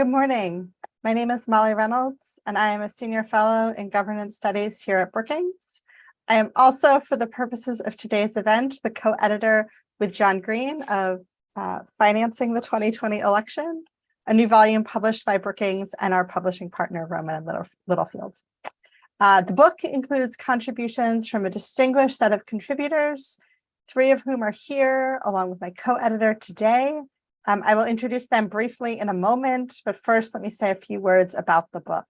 Good morning. My name is Molly Reynolds, and I am a Senior Fellow in Governance Studies here at Brookings. I am also, for the purposes of today's event, the co-editor with John Green of Financing the 2020 Election, a new volume published by Brookings and our publishing partner, Rowman & Littlefield. The book includes contributions from a distinguished set of contributors, three of whom are here, along with my co-editor today. I will introduce them briefly in a moment, but first let me say a few words about the book.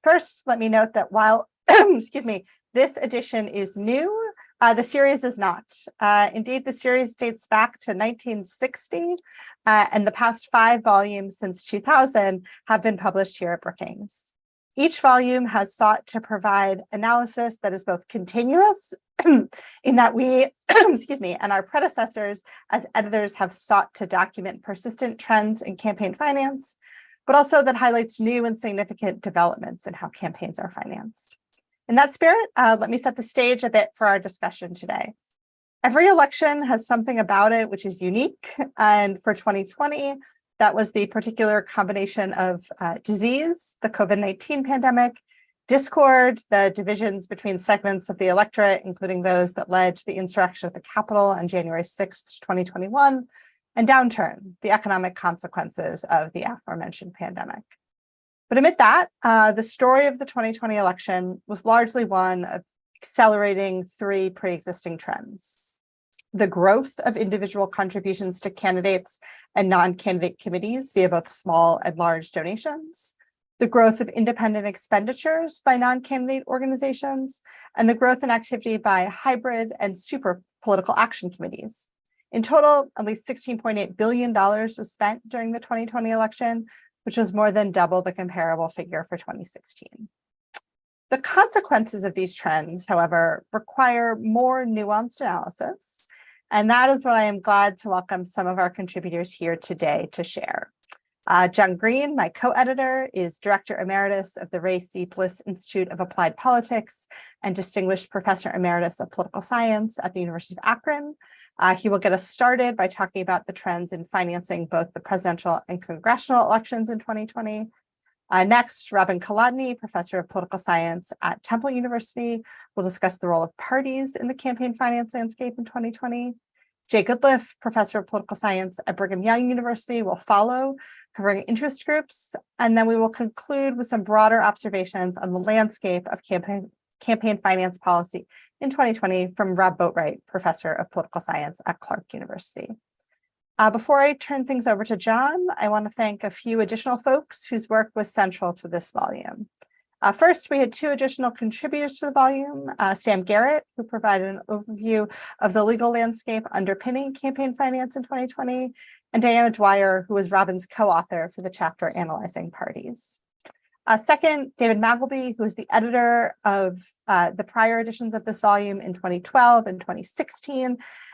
First, let me note that while, excuse me, this edition is new, the series is not. Indeed, the series dates back to 1960, and the past 5 volumes since 2000 have been published here at Brookings. Each volume has sought to provide analysis that is both continuous in that we, excuse me, and our predecessors as editors have sought to document persistent trends in campaign finance, but also that highlights new and significant developments in how campaigns are financed. In that spirit, let me set the stage a bit for our discussion today. Every election has something about it which is unique, and for 2020, that was the particular combination of disease, the COVID-19 pandemic, discord, the divisions between segments of the electorate, including those that led to the insurrection at the Capitol on January 6th, 2021, and downturn, the economic consequences of the aforementioned pandemic. But amid that, the story of the 2020 election was largely one of accelerating 3 pre-existing trends: the growth of individual contributions to candidates and non-candidate committees via both small and large donations, the growth of independent expenditures by non-candidate organizations, and the growth in activity by hybrid and super political action committees. In total, at least $16.8 billion was spent during the 2020 election, which was more than double the comparable figure for 2016. The consequences of these trends, however, require more nuanced analysis, and that is what I am glad to welcome some of our contributors here today to share. John Green, my co-editor, is Director Emeritus of the Ray C. Bliss Institute of Applied Politics and Distinguished Professor Emeritus of Political Science at the University of Akron. He will get us started by talking about the trends in financing both the presidential and congressional elections in 2020. Next, Robin Kolodny, Professor of Political Science at Temple University, will discuss the role of parties in the campaign finance landscape in 2020. Jay Goodliff, Professor of Political Science at Brigham Young University, will follow, covering interest groups, and then we will conclude with some broader observations on the landscape of campaign finance policy in 2020 from Rob Boatwright, Professor of Political Science at Clark University. Before I turn things over to John, I want to thank a few additional folks whose work was central to this volume. First, we had 2 additional contributors to the volume, Sam Garrett, who provided an overview of the legal landscape underpinning campaign finance in 2020, and Diana Dwyer, who was Robin's co-author for the chapter analyzing parties. Second, David Magleby, who is the editor of the prior editions of this volume in 2012 and 2016,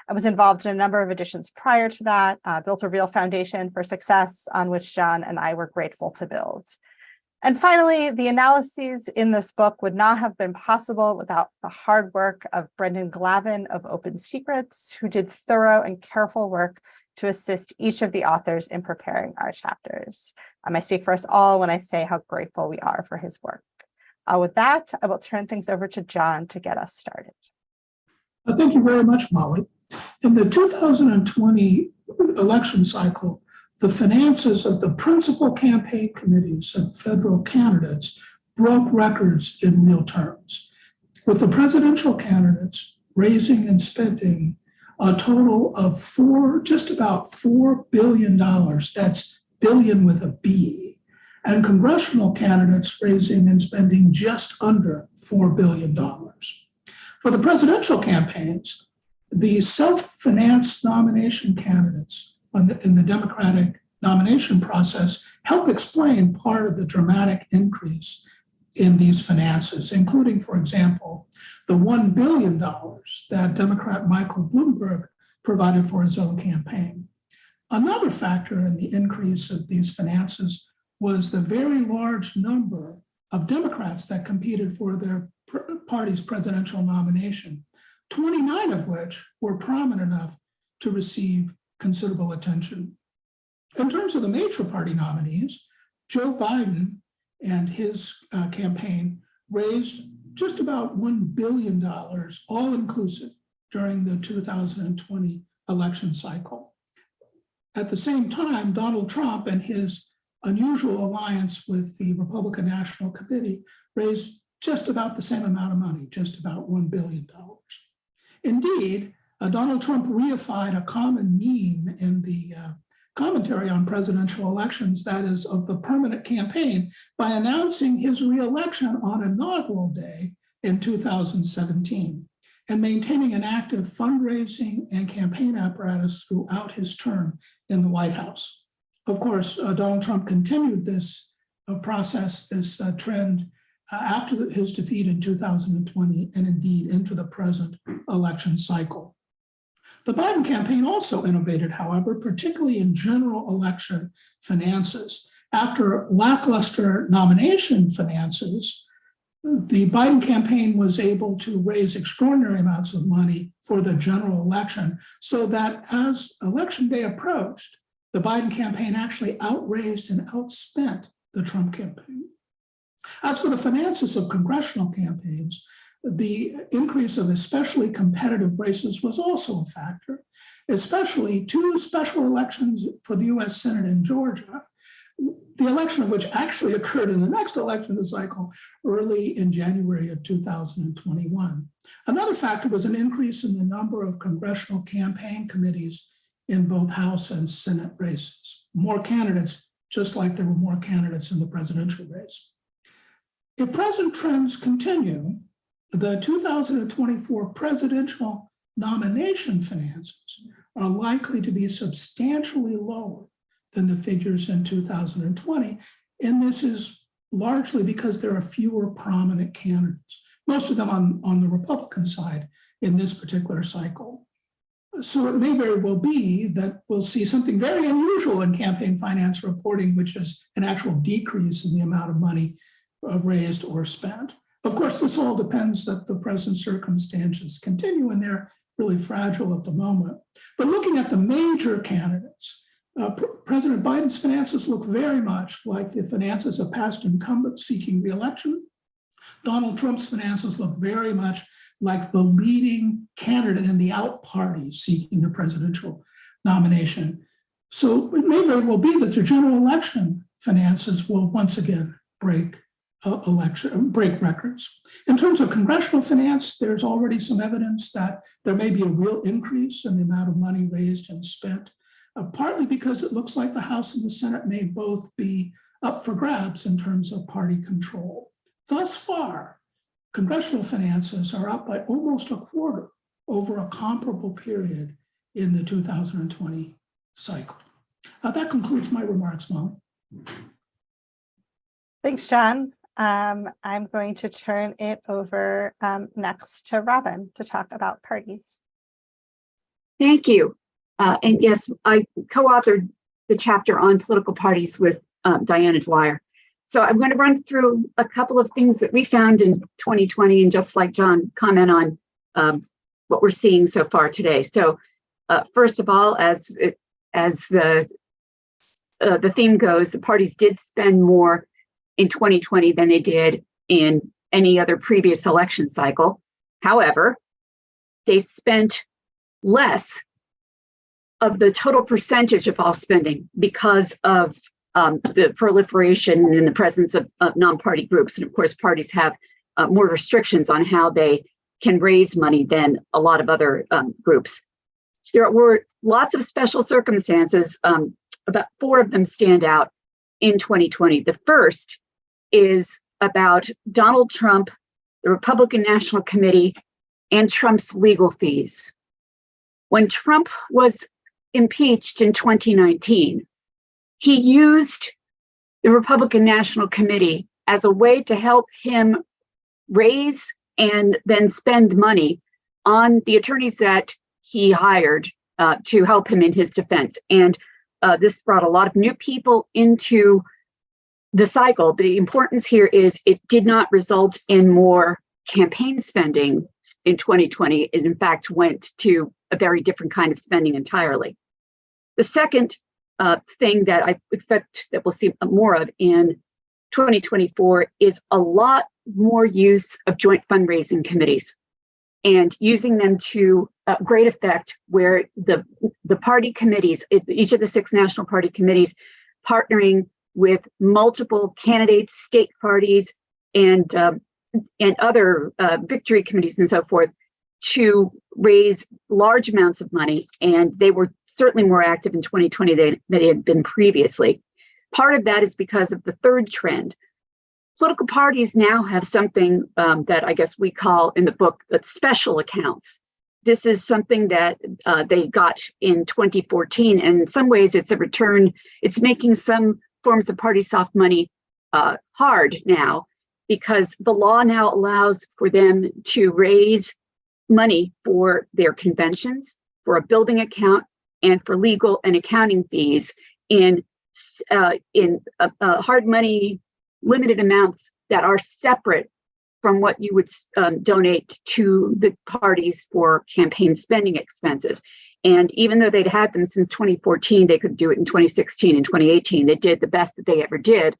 and was involved in a number of editions prior to that, built a real foundation for success on which John and I were grateful to build. And finally, the analyses in this book would not have been possible without the hard work of Brendan Glavin of Open Secrets, who did thorough and careful work to assist each of the authors in preparing our chapters. I speak for us all when I say how grateful we are for his work. With that, I will turn things over to John to get us started. Thank you very much, Molly. In the 2020 election cycle, the finances of the principal campaign committees of federal candidates broke records in real terms, with the presidential candidates raising and spending a total of just about $4 billion, that's billion with a B, and congressional candidates raising and spending just under $4 billion. For the presidential campaigns, the self-financed nomination candidates in the Democratic nomination process help explain part of the dramatic increase in these finances, including, for example, the $1 billion that Democrat Michael Bloomberg provided for his own campaign. Another factor in the increase of these finances was the very large number of Democrats that competed for their party's presidential nomination, 29 of which were prominent enough to receive considerable attention. In terms of the major party nominees, Joe Biden and his campaign raised just about $1 billion, all inclusive, during the 2020 election cycle. At the same time, Donald Trump and his unusual alliance with the Republican National Committee raised just about the same amount of money, just about $1 billion. Indeed, Donald Trump reified a common meme in the commentary on presidential elections, that is, of the permanent campaign, by announcing his reelection on inaugural day in 2017 and maintaining an active fundraising and campaign apparatus throughout his term in the White House. Of course, Donald Trump continued this process, this trend after his defeat in 2020 and indeed into the present election cycle. The Biden campaign also innovated, however, particularly in general election finances. After lackluster nomination finances, the Biden campaign was able to raise extraordinary amounts of money for the general election, so that as election day approached, the Biden campaign actually outraised and outspent the Trump campaign. As for the finances of congressional campaigns, the increase of especially competitive races was also a factor, especially two special elections for the US Senate in Georgia, the election of which actually occurred in the next election cycle early in January of 2021. Another factor was an increase in the number of congressional campaign committees in both House and Senate races. More candidates, just like there were more candidates in the presidential race. If present trends continue, the 2024 presidential nomination finances are likely to be substantially lower than the figures in 2020. And this is largely because there are fewer prominent candidates, most of them on the Republican side in this particular cycle. So it may very well be that we'll see something very unusual in campaign finance reporting, which is an actual decrease in the amount of money raised or spent. Of course, this all depends that the present circumstances continue, and they're really fragile at the moment. But looking at the major candidates, President Biden's finances look very much like the finances of past incumbents seeking re-election. Donald Trump's finances look very much like the leading candidate in the out party seeking the presidential nomination. So it may very well be that the general election finances will once again break records. In terms of congressional finance, there's already some evidence that there may be a real increase in the amount of money raised and spent, partly because it looks like the House and the Senate may both be up for grabs in terms of party control. Thus far, congressional finances are up by almost a quarter over a comparable period in the 2020 cycle. That concludes my remarks, Molly. Thanks, John. I'm going to turn it over next to Robin to talk about parties. Thank you. And yes, I co-authored the chapter on political parties with Diana Dwyer. So I'm going to run through a couple of things that we found in 2020, and just like John, comment on what we're seeing so far today. So first of all, as the theme goes, the parties did spend more in 2020 than they did in any other previous election cycle. However, they spent less of the total percentage of all spending because of the proliferation and the presence of non-party groups. And of course, parties have more restrictions on how they can raise money than a lot of other groups. There were lots of special circumstances. About 4 of them stand out in 2020. The first is about Donald Trump, the Republican National Committee, and Trump's legal fees. When Trump was impeached in 2019, he used the Republican National Committee as a way to help him raise and then spend money on the attorneys that he hired to help him in his defense. And this brought a lot of new people into the cycle. But the importance here is it did not result in more campaign spending in 2020. It in fact went to a very different kind of spending entirely. The second thing that I expect that we'll see more of in 2024 is a lot more use of joint fundraising committees and using them to great effect, where the party committees, each of the 6 national party committees, partnering with multiple candidates, state parties, and other victory committees and so forth, to raise large amounts of money. And they were certainly more active in 2020 than they had been previously. Part of that is because of the third trend. Political parties now have something that I guess we call in the book the special accounts. This is something that they got in 2014. And in some ways, it's a return. It's making some forms of party soft money hard now, because the law now allows for them to raise money for their conventions, for a building account, and for legal and accounting fees in hard money, limited amounts that are separate from what you would donate to the parties for campaign spending expenses. And even though they'd had them since 2014, they could do it in 2016 and 2018. They did the best that they ever did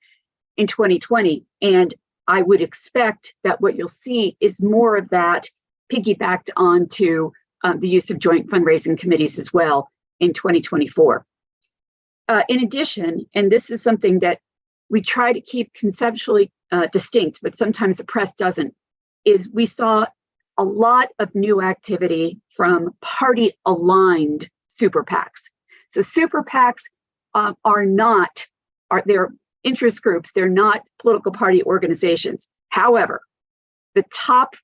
in 2020. And I would expect that what you'll see is more of that piggybacked onto the use of joint fundraising committees as well in 2024. In addition, and this is something that we try to keep conceptually distinct, but sometimes the press doesn't, is we saw a lot of new activity from party-aligned super PACs. So super PACs they're interest groups, they're not political party organizations. However, the top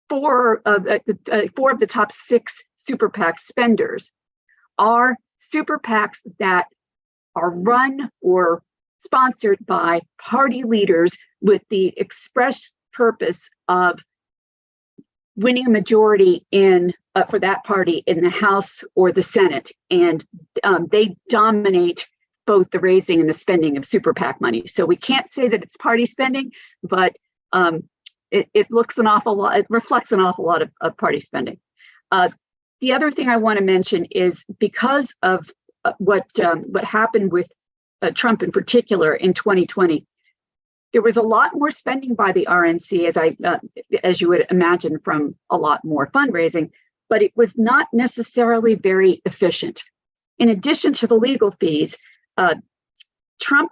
four of the top 6 super PAC spenders are super PACs that are run or sponsored by party leaders with the express purpose of winning a majority in for that party in the House or the Senate. And they dominate both the raising and the spending of super PAC money. So we can't say that it's party spending, but it looks an awful lot, it reflects an awful lot of party spending. The other thing I want to mention is because of what happened with Trump in particular in 2020, there was a lot more spending by the RNC, as you would imagine, from a lot more fundraising, but it was not necessarily very efficient. In addition to the legal fees, Trump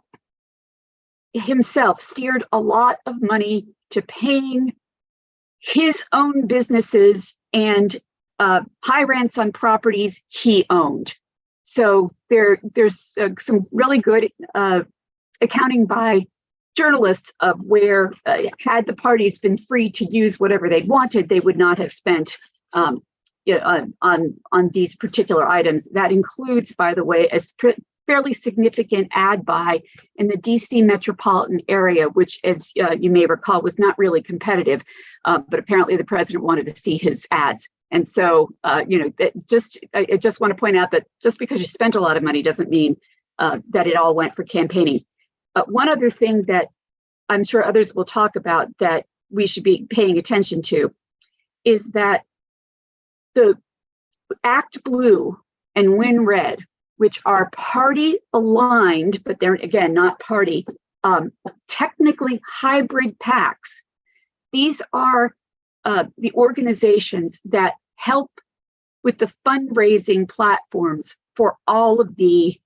himself steered a lot of money to paying his own businesses and high rents on properties he owned. So there's some really good accounting by journalists of where had the parties been free to use whatever they wanted, they would not have spent on these particular items. That includes, by the way, a fairly significant ad buy in the DC metropolitan area, which, as you may recall, was not really competitive, but apparently the president wanted to see his ads. And so, I just want to point out that just because you spent a lot of money doesn't mean that it all went for campaigning. One other thing that I'm sure others will talk about that we should be paying attention to is that the Act Blue and Win Red, which are party aligned, but they're again not party, technically hybrid PACs. These are the organizations that help with the fundraising platforms for all of the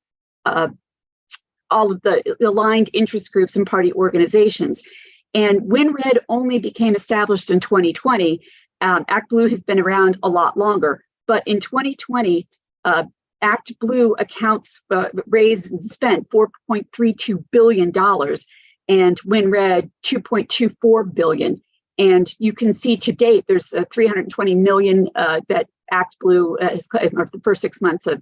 aligned interest groups and party organizations. And WinRed only became established in 2020. Act Blue has been around a lot longer, but in 2020, Act Blue accounts raised and spent $4.32 billion, and WinRed $2.24 billion. And you can see to date, there's $320 million that Act Blue has for the first 6 months of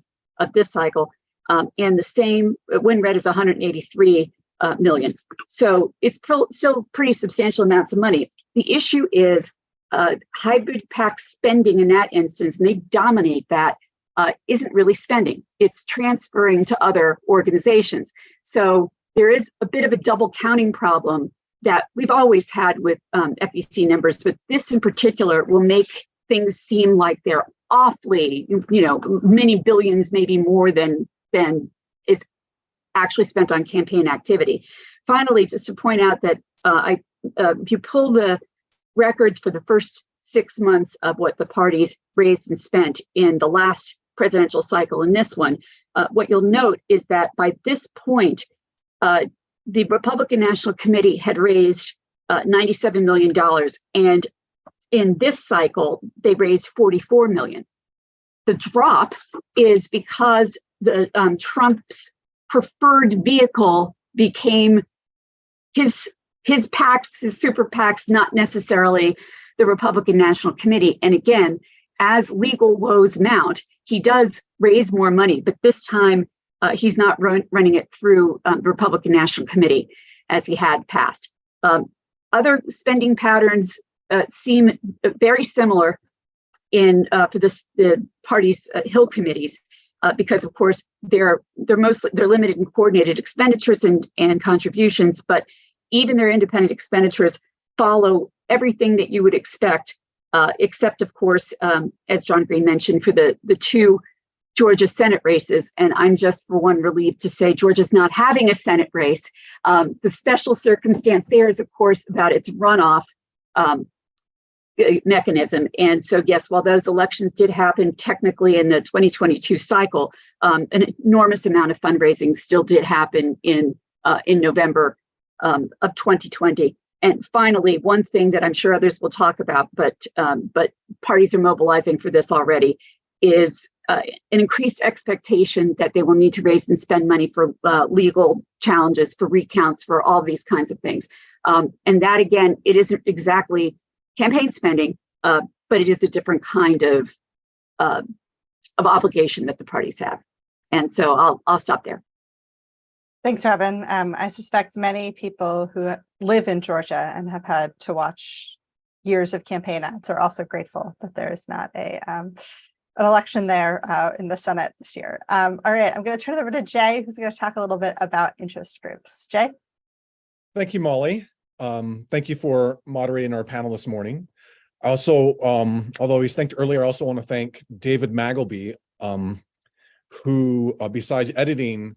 this cycle. And the same, WinRed is $183 million. So it's still pretty substantial amounts of money. The issue is hybrid PAC spending in that instance, and they dominate that, isn't really spending. It's transferring to other organizations. So there is a bit of a double counting problem that we've always had with FEC numbers, but this in particular will make things seem like they're awfully, many billions, maybe more than is actually spent on campaign activity. Finally, just to point out that if you pull the records for the first 6 months of what the parties raised and spent in the last presidential cycle and this one, what you'll note is that by this point, the Republican National Committee had raised $97 million. And in this cycle, they raised $44 million. The drop is because the Trump's preferred vehicle became his PACs, his super PACs, not necessarily the Republican National Committee. And again, as legal woes mount, he does raise more money, but this time he's not running it through the Republican National Committee as he had past. Other spending patterns seem very similar for the party's Hill committees, because of course they're limited in coordinated expenditures and contributions, but even their independent expenditures follow everything that you would expect, except of course, as John Green mentioned, for the two Georgia Senate races. And I'm just for one relieved to say Georgia's not having a Senate race. The special circumstance there is of course about its runoff mechanism. And so yes, while those elections did happen technically in the 2022 cycle, an enormous amount of fundraising still did happen in November of 2020. And finally, one thing that I'm sure others will talk about, but parties are mobilizing for this already, is an increased expectation that they will need to raise and spend money for legal challenges, for recounts, for all these kinds of things. And that, again, it isn't exactly campaign spending, but it is a different kind of obligation that the parties have. And so I'll stop there. Thanks, Robin. I suspect many people who live in Georgia and have had to watch years of campaign ads are also grateful that there is not an election there in the Senate this year. All right, I'm going to turn it over to Jay, who's going to talk a little bit about interest groups. Jay? Thank you, Molly. Thank you for moderating our panel this morning. I also, although he's thanked earlier, I also want to thank David Magleby, who, besides editing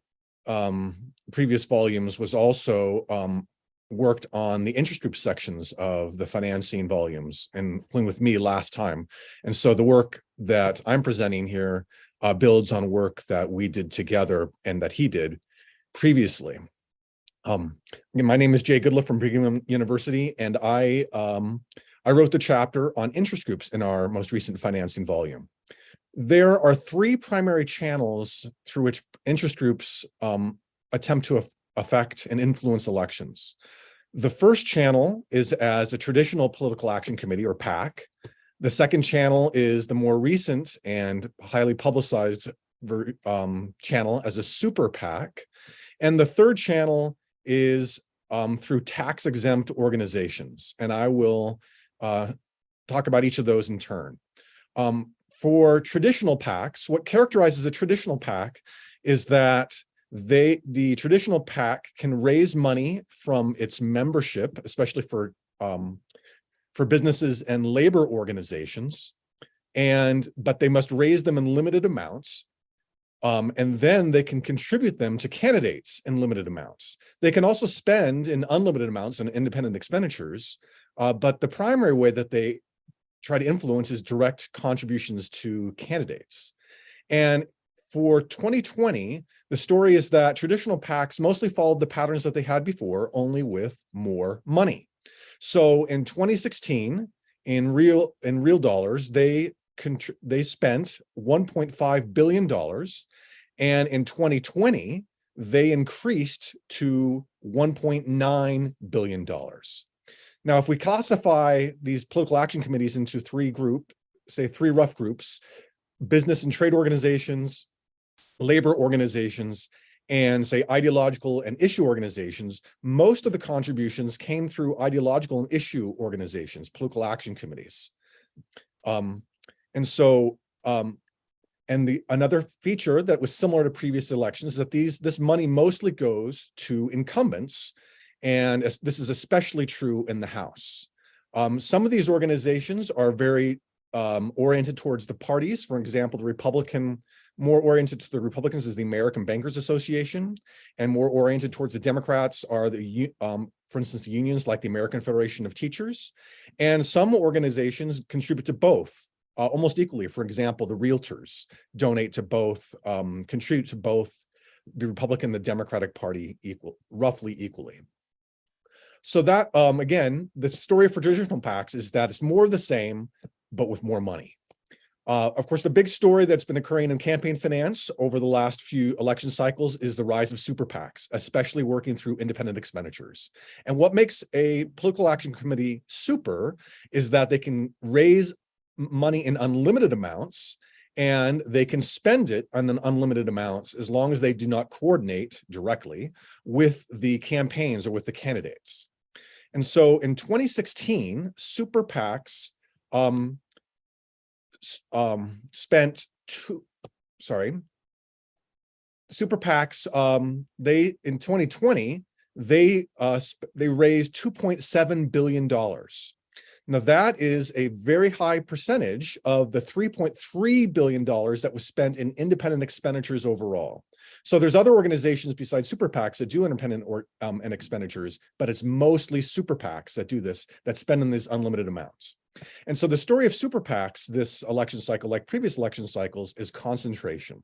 previous volumes, was also worked on the interest group sections of the financing volumes, including with me last time. And so the work that I'm presenting here builds on work that we did together and that he did previously. Again, my name is Jay Goodliff from Brookings University, and I wrote the chapter on interest groups in our most recent financing volume. There are three primary channels through which interest groups attempt to affect and influence elections. The first channel is as a traditional political action committee, or PAC. The second channel is the more recent and highly publicized channel as a super PAC. And the third channel is through tax-exempt organizations. And I will talk about each of those in turn. For traditional PACs, what characterizes a traditional PAC is that the traditional PAC can raise money from its membership, especially for businesses and labor organizations, but they must raise them in limited amounts, and then they can contribute them to candidates in limited amounts. They can also spend in unlimited amounts on independent expenditures, but the primary way that they try to influence is direct contributions to candidates. And for 2020, the story is that traditional PACs mostly followed the patterns that they had before, only with more money. So in 2016, in real dollars, they spent $1.5 billion, and in 2020, they increased to $1.9 billion. Now, if we classify these political action committees into three rough groups: business and trade organizations, labor organizations, and say ideological and issue organizations, most of the contributions came through ideological and issue organizations, political action committees. Another feature that was similar to previous elections is that this money mostly goes to incumbents, and this is especially true in the House. Some of these organizations are very oriented towards the parties. For example, the Republican More oriented to the Republicans is the American Bankers Association, and more oriented towards the Democrats are for instance, the unions like the American Federation of Teachers, and some organizations contribute to both almost equally. For example, the Realtors donate to both, contribute to both the Republican and the Democratic Party roughly equally. So that, again, the story for traditional PACs is that it's more of the same, but with more money. Of course, the big story that's been occurring in campaign finance over the last few election cycles is the rise of super PACs, especially working through independent expenditures. And what makes a political action committee super is that they can raise money in unlimited amounts, and they can spend it on an unlimited amounts as long as they do not coordinate directly with the campaigns or with the candidates. And so in 2016, super PACs super PACs, in 2020, they raised $2.7 billion. Now that is a very high percentage of the $3.3 billion that was spent in independent expenditures overall. So there's other organizations besides super PACs that do independent and expenditures, but it's mostly super PACs that do this, that spend in these unlimited amounts. And so the story of super PACs this election cycle, like previous election cycles, is concentration.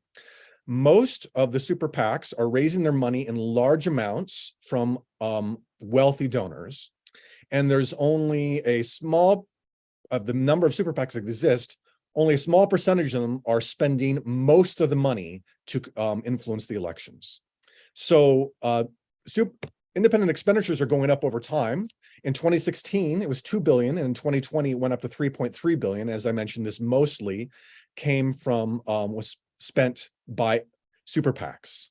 Most of the super PACs are raising their money in large amounts from wealthy donors. And there's only a small, of the number of super PACs that exist, only a small percentage of them are spending most of the money to influence the elections. So independent expenditures are going up over time. In 2016, it was $2 billion, and in 2020, it went up to $3.3 billion. As I mentioned, this mostly came from, was spent by super PACs.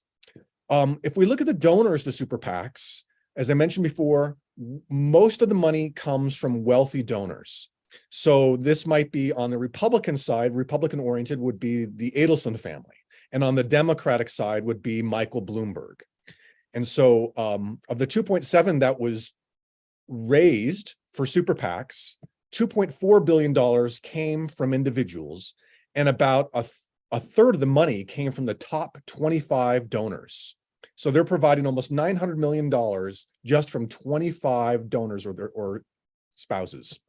If we look at the donors to super PACs, as I mentioned before, most of the money comes from wealthy donors. So this might be on the Republican side, Republican oriented would be the Adelson family. And on the Democratic side would be Michael Bloomberg. And so of the 2.7 that was raised for super PACs, $2.4 billion came from individuals, and about a third of the money came from the top 25 donors. So they're providing almost $900 million just from 25 donors or spouses.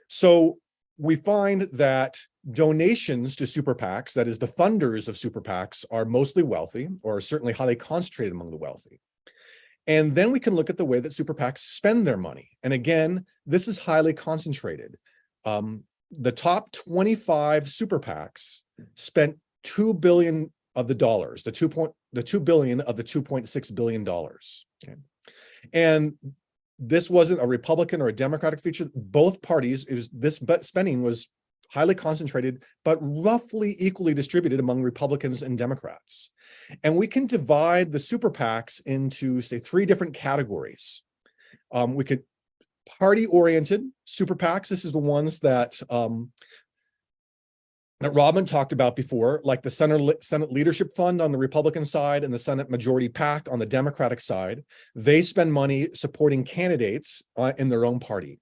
So we find that donations to super PACs, that is the funders of super PACs, are mostly wealthy, or certainly highly concentrated among the wealthy. And then we can look at the way that super PACs spend their money. And again, this is highly concentrated. The top 25 super PACs spent $2 billion of the dollars, the $2 billion of the $2.6 billion. Okay. And this wasn't a Republican or a Democratic feature. Both parties, this spending was highly concentrated, but roughly equally distributed among Republicans and Democrats. And we can divide the super PACs into, say, 3 different categories. We could party-oriented super PACs. This is the ones that Robin talked about before, like the Senate Leadership Fund on the Republican side and the Senate Majority PAC on the Democratic side. They spend money supporting candidates in their own party.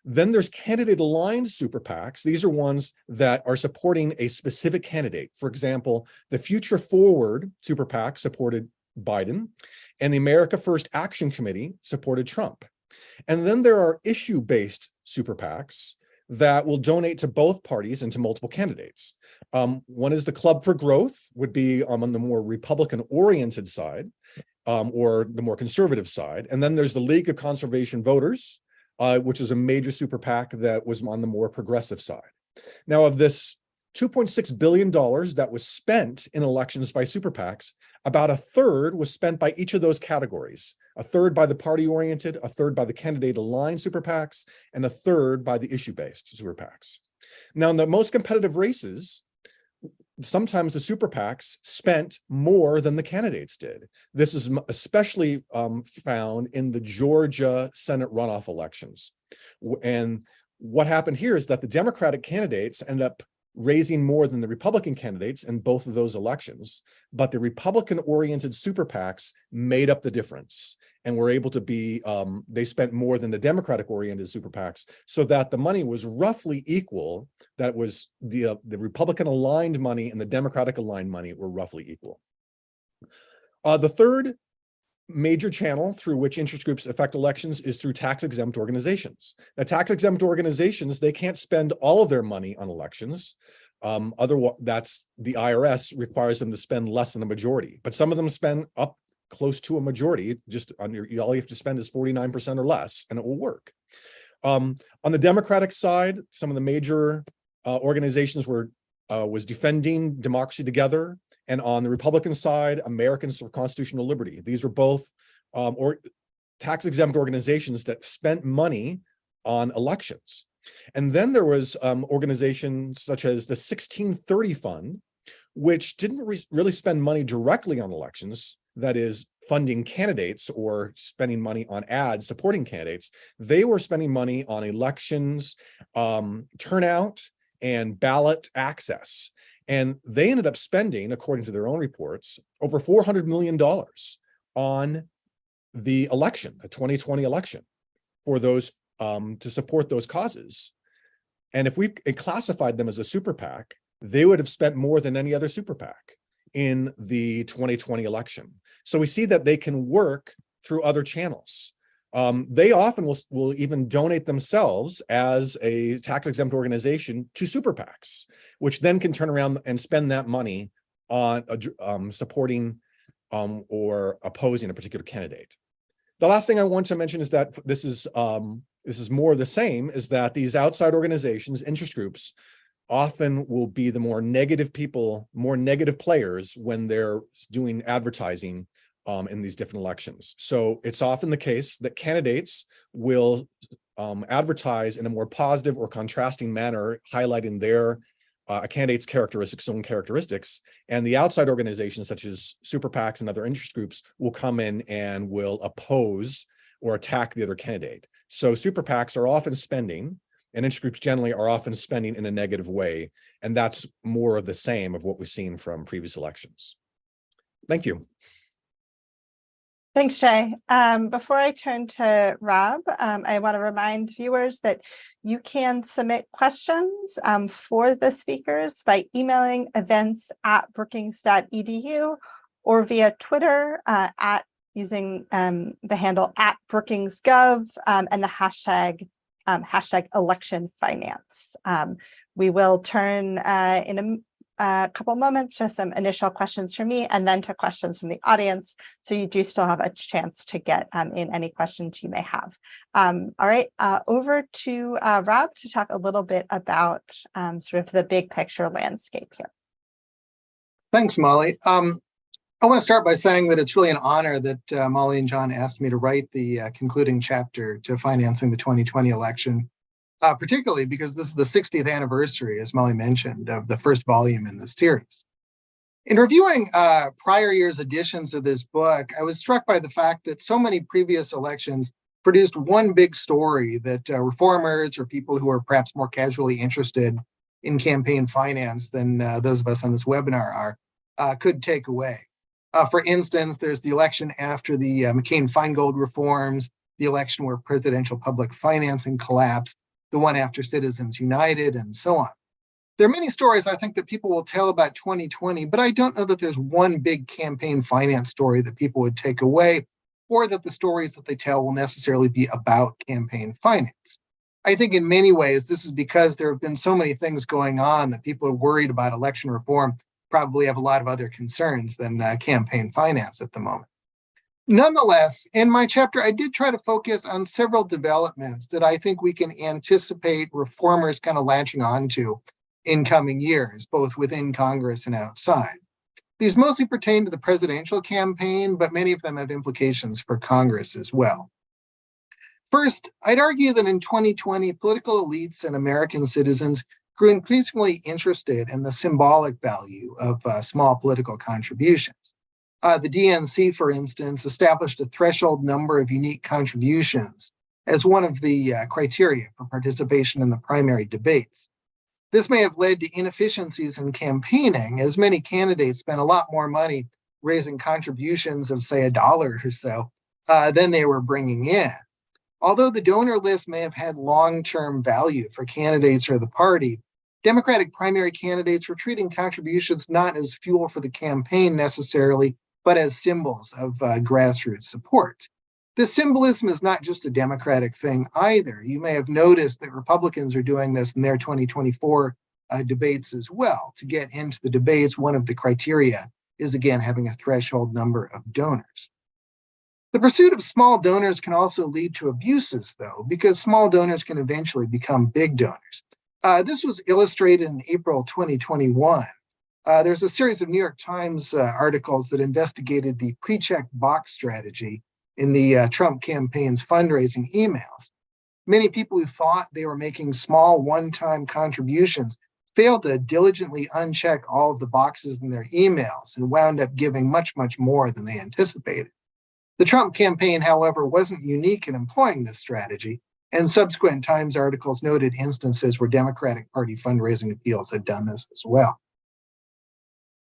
Then there's candidate-aligned super PACs. These are ones that are supporting a specific candidate. For example, the Future Forward super PAC supported Biden, and the America First Action Committee supported Trump. And then there are issue-based super PACs that will donate to both parties and to multiple candidates. One is the Club for Growth, would be on the more Republican-oriented side, or the more conservative side. And then there's the League of Conservation Voters, which is a major super PAC that was on the more progressive side. Now, of this $2.6 billion that was spent in elections by super PACs, about a third was spent by each of those categories. A third by the party-oriented, a third by the candidate-aligned super PACs, and a third by the issue-based super PACs. Now, in the most competitive races, sometimes the super PACs spent more than the candidates did. This is especially found in the Georgia Senate runoff elections. And what happened here is that the Democratic candidates ended up raising more than the Republican candidates in both of those elections, but the Republican-oriented super PACs made up the difference and were able to be, they spent more than the Democratic-oriented super PACs, so that the money was roughly equal. That was the Republican-aligned money and the Democratic-aligned money were roughly equal. The third major channel through which interest groups affect elections is through tax-exempt organizations. Now, tax-exempt organizations, they can't spend all of their money on elections. Otherwise, that's the IRS requires them to spend less than a majority, but some of them spend up close to a majority. Just on your, all you have to spend is 49% or less, and it will work. On the Democratic side, some of the major organizations was Defending Democracy Together, and on the Republican side, Americans for Constitutional Liberty. These were both tax-exempt organizations that spent money on elections. And then there was organizations such as the 1630 Fund, which didn't really spend money directly on elections, that is, funding candidates or spending money on ads supporting candidates. They were spending money on elections, turnout, and ballot access. And they ended up spending, according to their own reports, over $400 million on the election, the 2020 election, for those to support those causes. And if we classified them as a super PAC, they would have spent more than any other super PAC in the 2020 election. So we see that they can work through other channels. They often will even donate themselves as a tax-exempt organization to super PACs, which then can turn around and spend that money on supporting or opposing a particular candidate. The last thing I want to mention is that this is more the same, is that these outside organizations, interest groups, often will be the more negative people, more negative players when they're doing advertising in these different elections. So it's often the case that candidates will advertise in a more positive or contrasting manner, highlighting their candidate's characteristics, own characteristics, and the outside organizations such as super PACs and other interest groups will come in and will oppose or attack the other candidate. So super PACs are often spending, and interest groups generally are often spending in a negative way, and that's more of the same of what we've seen from previous elections. Thank you. Thanks, Jay. Before I turn to Rob, I want to remind viewers that you can submit questions for the speakers by emailing events@brookings.edu or via Twitter using the handle @BrookingsGov and the hashtag #electionfinance. We will turn in a couple moments to some initial questions from me and then to questions from the audience. So you do still have a chance to get in any questions you may have. All right, over to Rob to talk a little bit about sort of the big picture landscape here. Thanks, Molly. I want to start by saying that it's really an honor that Molly and John asked me to write the concluding chapter to financing the 2020 election. Particularly because this is the 60th anniversary, as Molly mentioned, of the first volume in the series. In reviewing prior year's editions of this book, I was struck by the fact that so many previous elections produced one big story that reformers or people who are perhaps more casually interested in campaign finance than those of us on this webinar are, could take away. For instance, there's the election after the McCain-Feingold reforms, the election where presidential public financing collapsed, the one after Citizens United, and so on. There are many stories I think that people will tell about 2020, but I don't know that there's one big campaign finance story that people would take away, or that the stories that they tell will necessarily be about campaign finance. I think in many ways, this is because there have been so many things going on that people are worried about election reform, probably have a lot of other concerns than campaign finance at the moment. Nonetheless, in my chapter, I did try to focus on several developments that I think we can anticipate reformers kind of latching onto in coming years, both within Congress and outside. These mostly pertain to the presidential campaign, but many of them have implications for Congress as well. First, I'd argue that in 2020, political elites and American citizens grew increasingly interested in the symbolic value of small political contributions. The DNC, for instance, established a threshold number of unique contributions as one of the criteria for participation in the primary debates. This may have led to inefficiencies in campaigning, as many candidates spent a lot more money raising contributions of, say, $1 or so than they were bringing in. Although the donor list may have had long-term value for candidates or the party, Democratic primary candidates were treating contributions not as fuel for the campaign necessarily, but as symbols of grassroots support. This symbolism is not just a Democratic thing either. You may have noticed that Republicans are doing this in their 2024 debates as well. To get into the debates, one of the criteria is, again, having a threshold number of donors. The pursuit of small donors can also lead to abuses, though, because small donors can eventually become big donors. This was illustrated in April 2021. There's a series of New York Times articles that investigated the pre-checked box strategy in the Trump campaign's fundraising emails. Many people who thought they were making small one-time contributions failed to diligently uncheck all of the boxes in their emails and wound up giving much, much more than they anticipated. The Trump campaign, however, wasn't unique in employing this strategy, and subsequent Times articles noted instances where Democratic Party fundraising appeals had done this as well.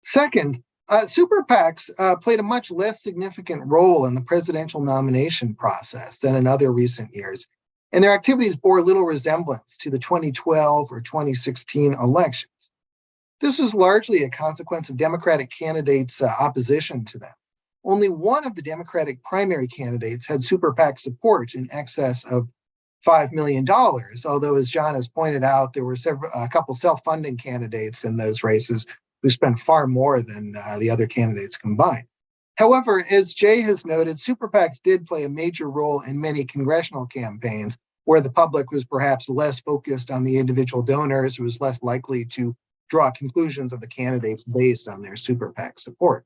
Second, super PACs played a much less significant role in the presidential nomination process than in other recent years, and their activities bore little resemblance to the 2012 or 2016 elections. This was largely a consequence of Democratic candidates' opposition to them. Only one of the Democratic primary candidates had super PAC support in excess of $5 million, although, as John has pointed out, there were a couple self-funding candidates in those races who spent far more than the other candidates combined. However, as Jay has noted, super PACs did play a major role in many congressional campaigns where the public was perhaps less focused on the individual donors, who was less likely to draw conclusions of the candidates based on their super PAC support.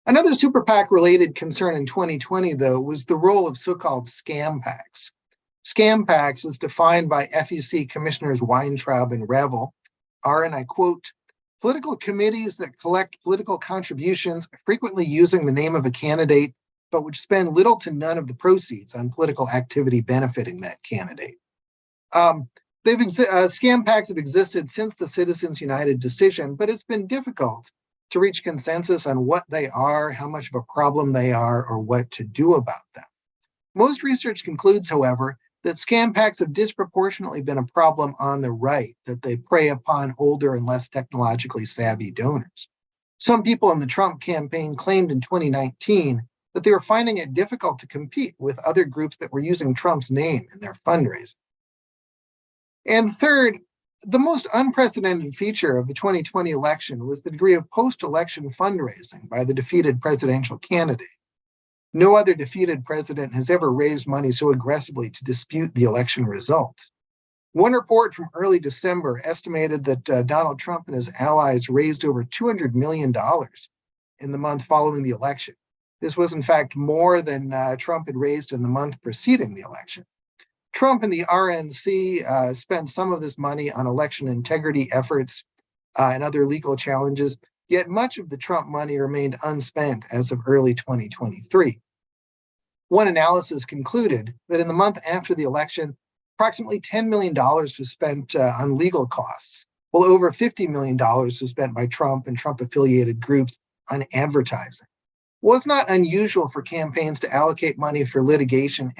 Another super PAC-related concern in 2020, though, was the role of so-called scam PACs. Scam PACs, as defined by FEC Commissioners Weintraub and Revel, are, and I quote, political committees that collect political contributions, frequently using the name of a candidate, but which spend little to none of the proceeds on political activity benefiting that candidate. Scam PACs have existed since the Citizens United decision, but it's been difficult to reach consensus on what they are, how much of a problem they are, or what to do about them. Most research concludes, however, that scam PACs have disproportionately been a problem on the right, that they prey upon older and less technologically savvy donors. Some people in the Trump campaign claimed in 2019 that they were finding it difficult to compete with other groups that were using Trump's name in their fundraising. And third, the most unprecedented feature of the 2020 election was the degree of post-election fundraising by the defeated presidential candidate. No other defeated president has ever raised money so aggressively to dispute the election result. One report from early December estimated that Donald Trump and his allies raised over $200 million in the month following the election. This was, in fact, more than Trump had raised in the month preceding the election. Trump and the RNC spent some of this money on election integrity efforts and other legal challenges, yet much of the Trump money remained unspent as of early 2023. One analysis concluded that in the month after the election, approximately $10 million was spent on legal costs, while over $50 million was spent by Trump and Trump-affiliated groups on advertising. Well, it's not unusual for campaigns to allocate money for litigation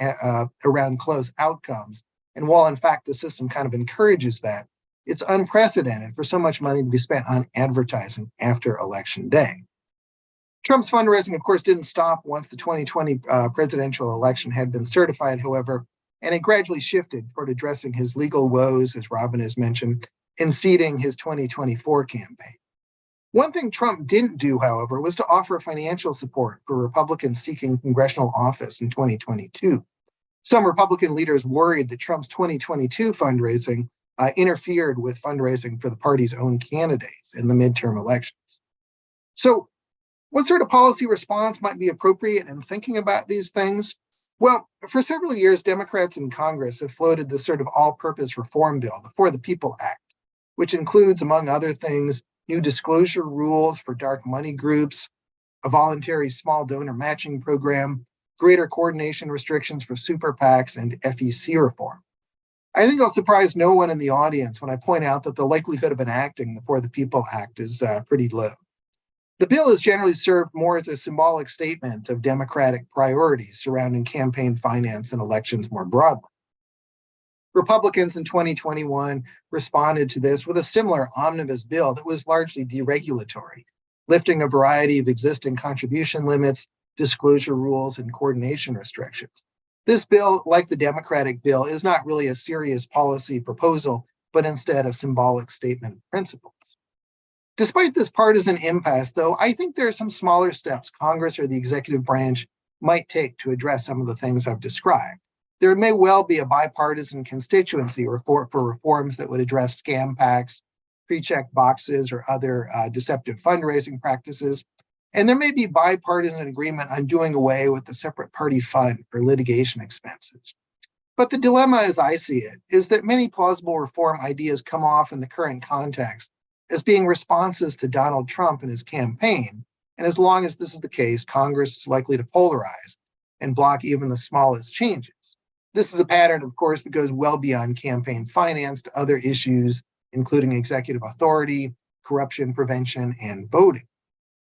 around close outcomes. And while, in fact, the system kind of encourages that, it's unprecedented for so much money to be spent on advertising after Election Day. Trump's fundraising, of course, didn't stop once the 2020 presidential election had been certified, however, and it gradually shifted toward addressing his legal woes, as Robin has mentioned, and seeding his 2024 campaign. One thing Trump didn't do, however, was to offer financial support for Republicans seeking congressional office in 2022. Some Republican leaders worried that Trump's 2022 fundraising interfered with fundraising for the party's own candidates in the midterm elections. So, what sort of policy response might be appropriate in thinking about these things? Well, for several years, Democrats in Congress have floated this sort of all-purpose reform bill, the For the People Act, which includes, among other things, new disclosure rules for dark money groups, a voluntary small donor matching program, greater coordination restrictions for super PACs, and FEC reform. I think it'll surprise no one in the audience when I point out that the likelihood of enacting the For the People Act is pretty low. The bill is generally served more as a symbolic statement of Democratic priorities surrounding campaign finance and elections more broadly. Republicans in 2021 responded to this with a similar omnibus bill that was largely deregulatory, lifting a variety of existing contribution limits, disclosure rules, and coordination restrictions. This bill, like the Democratic bill, is not really a serious policy proposal, but instead a symbolic statement of principles. Despite this partisan impasse, though, I think there are some smaller steps Congress or the executive branch might take to address some of the things I've described. There may well be a bipartisan constituency for reforms that would address scam PACs, pre-check boxes, or other deceptive fundraising practices. And there may be bipartisan agreement on doing away with the separate party fund for litigation expenses. But the dilemma, as I see it, is that many plausible reform ideas come off in the current context as being responses to Donald Trump and his campaign. And as long as this is the case, Congress is likely to polarize and block even the smallest changes. This is a pattern, of course, that goes well beyond campaign finance to other issues, including executive authority, corruption prevention, and voting.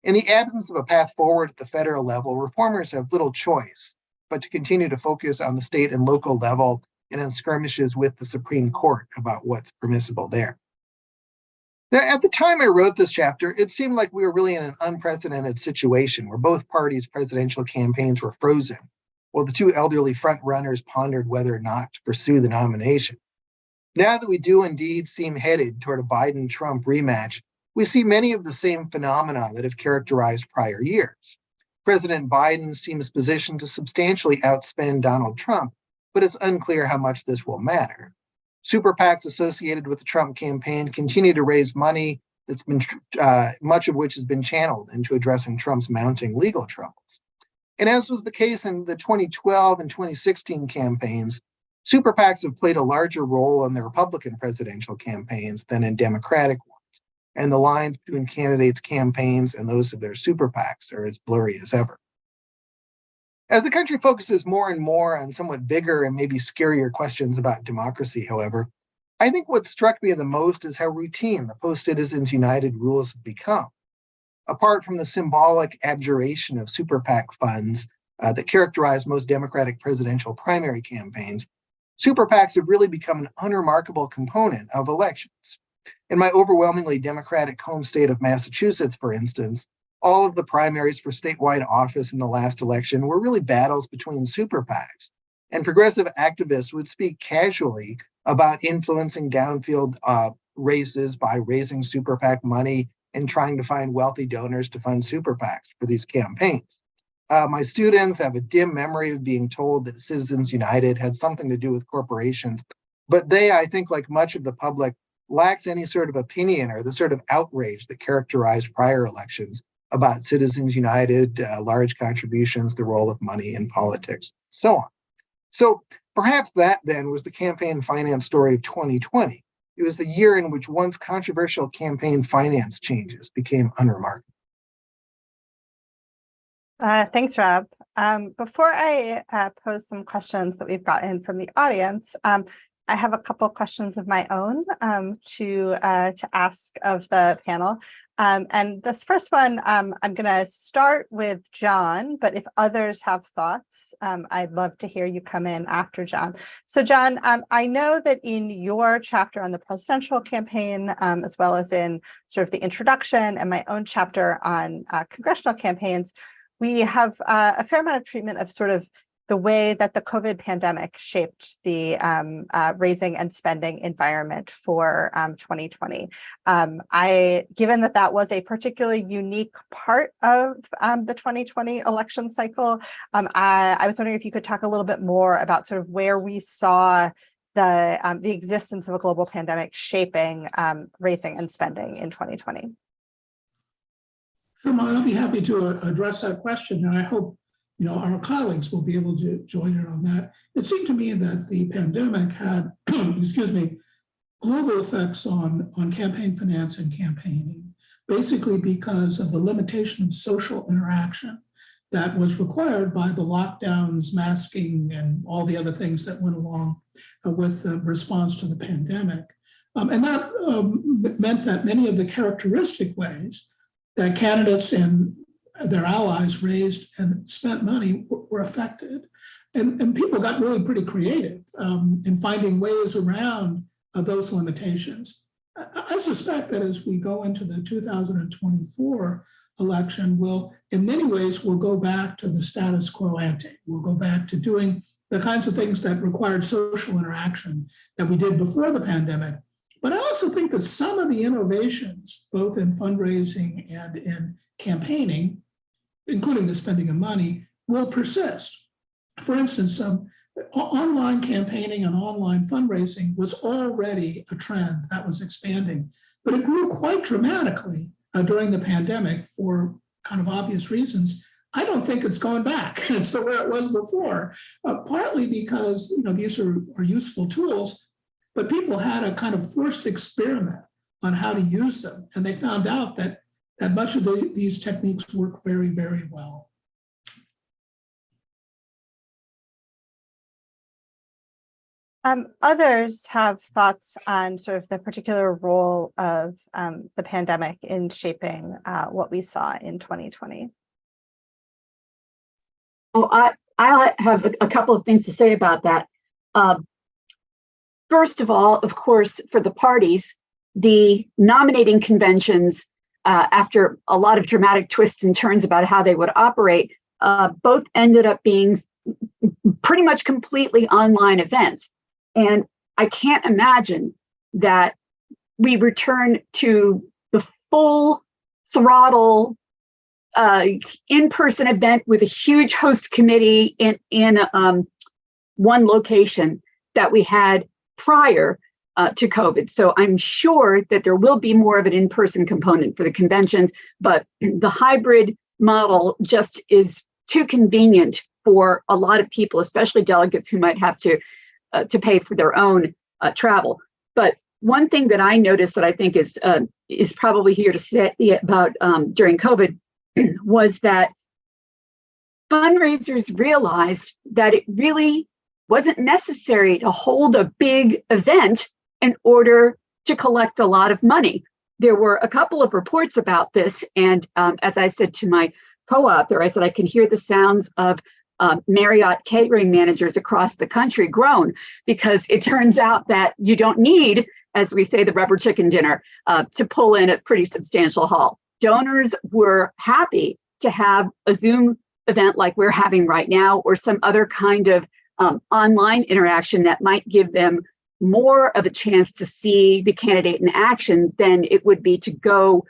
In the absence of a path forward at the federal level, reformers have little choice but to continue to focus on the state and local level and in skirmishes with the Supreme Court about what's permissible there. Now, at the time I wrote this chapter, it seemed like we were really in an unprecedented situation where both parties' presidential campaigns were frozen, while the two elderly frontrunners pondered whether or not to pursue the nomination. Now that we do indeed seem headed toward a Biden-Trump rematch, we see many of the same phenomena that have characterized prior years. President Biden seems positioned to substantially outspend Donald Trump, but it's unclear how much this will matter. Super PACs associated with the Trump campaign continue to raise money that's been much of which has been channeled into addressing Trump's mounting legal troubles. And as was the case in the 2012 and 2016 campaigns, super PACs have played a larger role in the Republican presidential campaigns than in Democratic ones. And the lines between candidates' campaigns and those of their super PACs are as blurry as ever. As the country focuses more and more on somewhat bigger and maybe scarier questions about democracy, however, I think what struck me the most is how routine the post-Citizens United rules have become. Apart from the symbolic abjuration of super PAC funds that characterize most Democratic presidential primary campaigns, super PACs have really become an unremarkable component of elections. In my overwhelmingly Democratic home state of Massachusetts, for instance, all of the primaries for statewide office in the last election were really battles between super PACs. And progressive activists would speak casually about influencing downfield races by raising super PAC money and trying to find wealthy donors to fund super PACs for these campaigns. My students have a dim memory of being told that Citizens United had something to do with corporations, but they, I think, like much of the public, lacks any sort of opinion or the sort of outrage that characterized prior elections about Citizens United, large contributions, the role of money in politics, so on. So perhaps that then was the campaign finance story of 2020. It was the year in which once controversial campaign finance changes became unremarkable. Thanks, Rob. Before I pose some questions that we've gotten from the audience, I have a couple of questions of my own to ask of the panel. And this first one, I'm going to start with John, but if others have thoughts, I'd love to hear you come in after John. So John, I know that in your chapter on the presidential campaign, as well as in sort of the introduction and my own chapter on congressional campaigns, we have a fair amount of treatment of sort of the way that the COVID pandemic shaped the raising and spending environment for 2020. Given that that was a particularly unique part of the 2020 election cycle, I was wondering if you could talk a little bit more about sort of where we saw the existence of a global pandemic shaping raising and spending in 2020. Sure, I'll be happy to address that question, and I hope our colleagues will be able to join in on that. It seemed to me that the pandemic had, global effects on campaign finance and campaigning, basically because of the limitation of social interaction that was required by the lockdowns, masking, and all the other things that went along with the response to the pandemic. And that meant that many of the characteristic ways that candidates and their allies raised and spent money were affected. And people got really pretty creative in finding ways around those limitations. I suspect that as we go into the 2024 election, in many ways, we'll go back to the status quo ante. We'll go back to doing the kinds of things that required social interaction that we did before the pandemic. But I also think that some of the innovations, both in fundraising and in campaigning, including the spending of money, will persist. For instance, online campaigning and online fundraising was already a trend that was expanding, but it grew quite dramatically during the pandemic for kind of obvious reasons. I don't think it's going back to where it was before, partly because these are useful tools, but people had a kind of forced experiment on how to use them, and they found out that much of these techniques work very, very well. Others have thoughts on sort of the particular role of the pandemic in shaping what we saw in 2020. Oh, I have a couple of things to say about that. First of all, of course, for the parties, the nominating conventions, after a lot of dramatic twists and turns about how they would operate, both ended up being pretty much completely online events. And I can't imagine that we return to the full throttle in-person event with a huge host committee in one location that we had prior to COVID. So I'm sure that there will be more of an in-person component for the conventions, but the hybrid model just is too convenient for a lot of people, especially delegates who might have to pay for their own travel. But one thing that I noticed that I think is probably here to say about during COVID was that fundraisers realized that it really wasn't necessary to hold a big event in order to collect a lot of money. There were a couple of reports about this, and as I said to my co-author, I said I can hear the sounds of Marriott catering managers across the country groan, because it turns out that you don't need, as we say, the rubber chicken dinner to pull in a pretty substantial haul. Donors were happy to have a Zoom event like we're having right now, or some other kind of online interaction that might give them more of a chance to see the candidate in action than it would be to go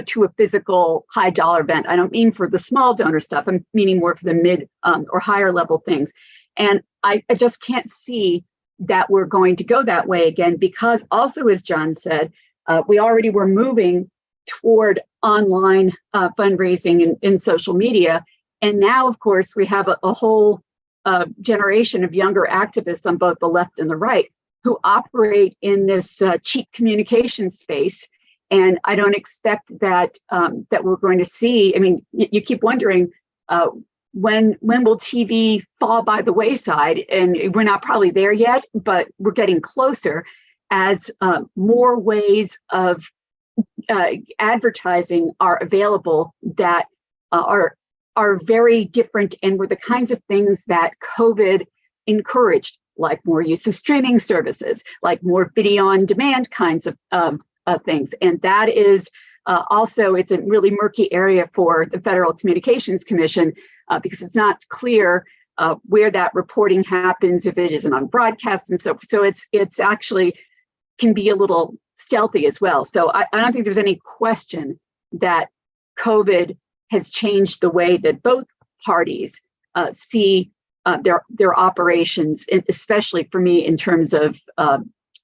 to a physical high dollar event. I don't mean for the small donor stuff, I'm meaning more for the mid or higher level things. And I just can't see that we're going to go that way again, because also, as John said, we already were moving toward online fundraising in social media. And now, of course, we have a whole generation of younger activists on both the left and the right who operate in this cheap communication space. And I don't expect that that we're going to see. I mean, you keep wondering when will TV fall by the wayside, and we're not probably there yet, but we're getting closer as more ways of advertising are available that are very different and were the kinds of things that COVID encouraged, like more use of streaming services, like more video on demand kinds of things. And that is also, it's a really murky area for the Federal Communications Commission because it's not clear where that reporting happens, if it isn't on broadcast and so forth. So it's actually can be a little stealthy as well. So I don't think there's any question that COVID has changed the way that both parties see their operations, especially for me in terms of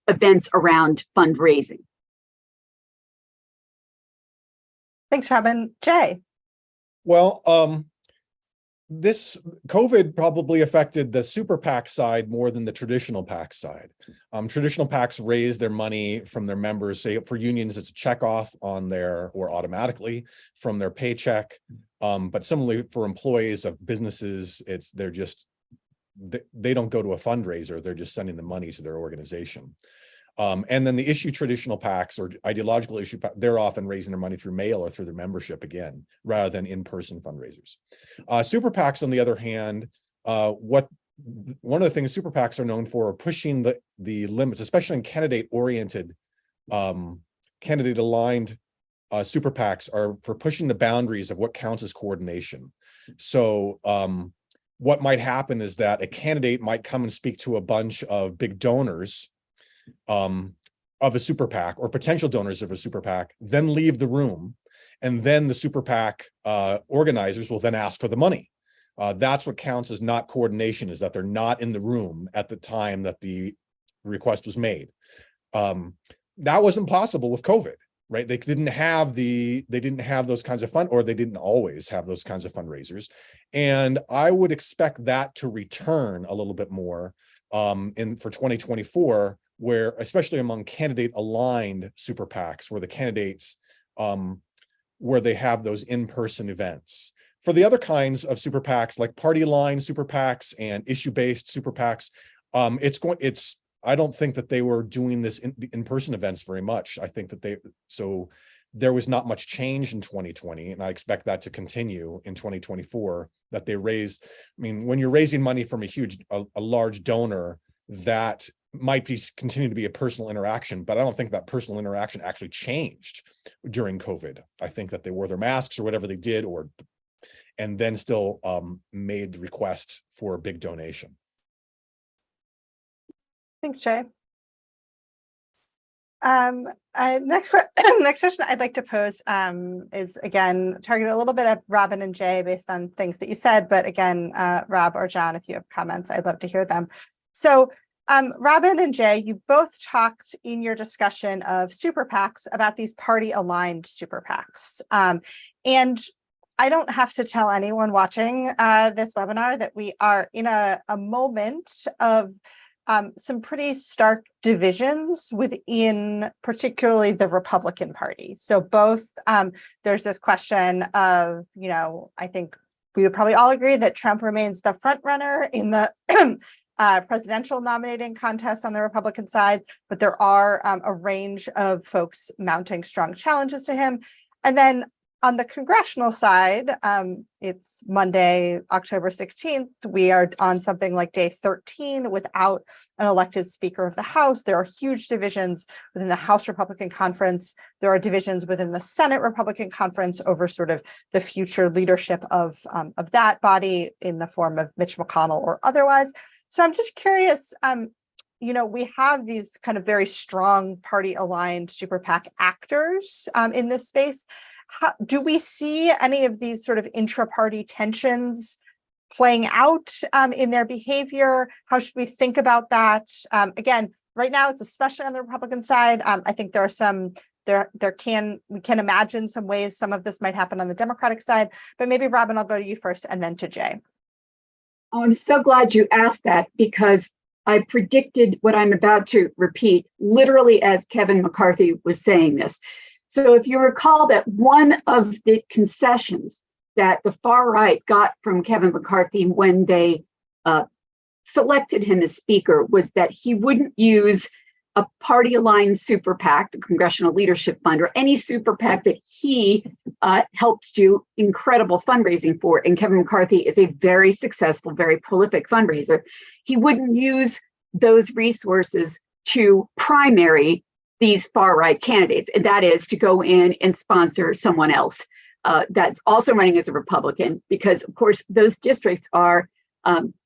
events around fundraising. Thanks, Robin. Jay. Well, this COVID probably affected the super PAC side more than the traditional PAC side. Traditional PACs raise their money from their members. Say for unions, it's a check off on their, or automatically from their paycheck. But similarly for employees of businesses, they don't go to a fundraiser, they're just sending the money to their organization. And then the issue traditional PACs or ideological issue, they're often raising their money through mail or through their membership again, rather than in-person fundraisers. Super PACs, on the other hand, one of the things super PACs are known for are pushing the limits, especially in candidate-oriented, candidate-aligned super PACs are for pushing the boundaries of what counts as coordination. So what might happen is that a candidate might come and speak to a bunch of big donors of a super PAC or potential donors of a super PAC, then leave the room, and then the super PAC organizers will then ask for the money. That's what counts as not coordination, is that they're not in the room at the time that the request was made. That wasn't possible with COVID, right? They didn't have those kinds of they didn't always have those kinds of fundraisers. And I would expect that to return a little bit more for 2024, where especially among candidate aligned super PACs, where the candidates, where they have those in-person events. For the other kinds of super PACs, like party aligned super PACs and issue-based super PACs, I don't think that they were doing this in-person events very much. I think that there was not much change in 2020, and I expect that to continue in 2024, that they raised. I mean, when you're raising money from a large donor, that might continue to be a personal interaction, but I don't think that personal interaction actually changed during COVID. I think that they wore their masks or whatever they did, and then still made the request for a big donation. Thanks, Jay. Next question I'd like to pose is, again, targeted a little bit at Robin and Jay based on things that you said, but again, Rob or John, if you have comments, I'd love to hear them. So Robin and Jay, you both talked in your discussion of super PACs about these party aligned super PACs. And I don't have to tell anyone watching this webinar that we are in a moment of some pretty stark divisions within particularly the Republican Party. So both, there's this question of, I think we would probably all agree that Trump remains the front runner in the presidential nominating contest on the Republican side, but there are a range of folks mounting strong challenges to him. And then on the congressional side, it's Monday, October 16th. We are on something like day 13 without an elected Speaker of the House. There are huge divisions within the House Republican Conference. There are divisions within the Senate Republican Conference over sort of the future leadership of that body in the form of Mitch McConnell or otherwise. So I'm just curious, we have these kind of very strong party aligned super PAC actors in this space. Do we see any of these sort of intra-party tensions playing out in their behavior? How should we think about that? Again, right now, it's especially on the Republican side. I think there are some, we can imagine some ways some of this might happen on the Democratic side, but maybe Robin, I'll go to you first and then to Jay. Oh, I'm so glad you asked that, because I predicted what I'm about to repeat literally as Kevin McCarthy was saying this. So if you recall that one of the concessions that the far right got from Kevin McCarthy when they selected him as Speaker was that he wouldn't use a party-aligned super PAC, the Congressional Leadership Fund, or any super PAC that he helped do incredible fundraising for. And Kevin McCarthy is a very successful, very prolific fundraiser. He wouldn't use those resources to primary these far-right candidates, and that is to go in and sponsor someone else that's also running as a Republican, because, of course, those districts are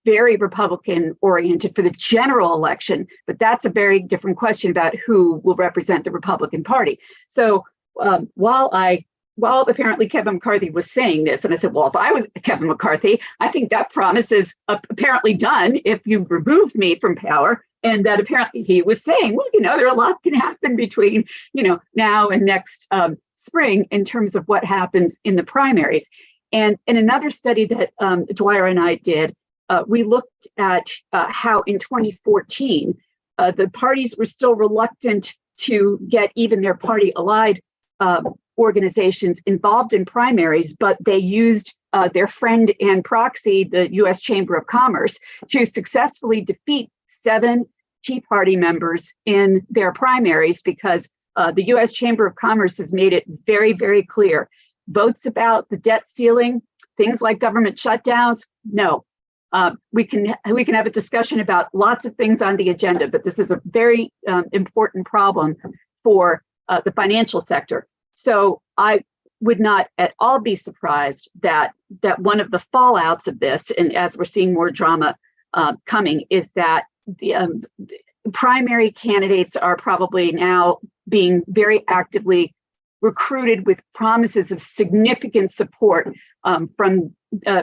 very Republican-oriented for the general election, but that's a very different question about who will represent the Republican Party. So while apparently Kevin McCarthy was saying this, and I said, well, if I was Kevin McCarthy, I think that promise is apparently done if you remove me from power. And that apparently he was saying, well, there are a lot can happen between, now and next spring in terms of what happens in the primaries. And in another study that Dwyer and I did, we looked at how in 2014, the parties were still reluctant to get even their party-aligned organizations involved in primaries, but they used their friend and proxy, the U.S. Chamber of Commerce, to successfully defeat 7 Tea Party members in their primaries because the U.S. Chamber of Commerce has made it very, very clear. Votes about the debt ceiling, things like government shutdowns, no. We can have a discussion about lots of things on the agenda, but this is a very important problem for the financial sector. So I would not at all be surprised that one of the fallouts of this, and as we're seeing more drama coming, is that the primary candidates are probably now being very actively recruited with promises of significant support from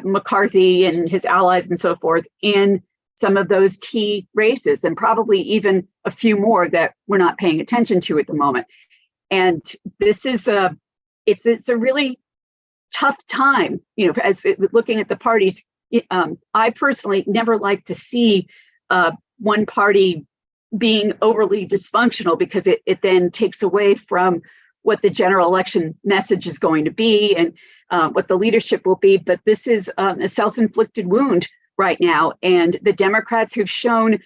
McCarthy and his allies and so forth in some of those key races, and probably even a few more that we're not paying attention to at the moment. And this is it's a really tough time, as looking at the parties. I personally never like to see one party being overly dysfunctional, because it then takes away from what the general election message is going to be and what the leadership will be. But this is a self-inflicted wound right now. And the Democrats who've shown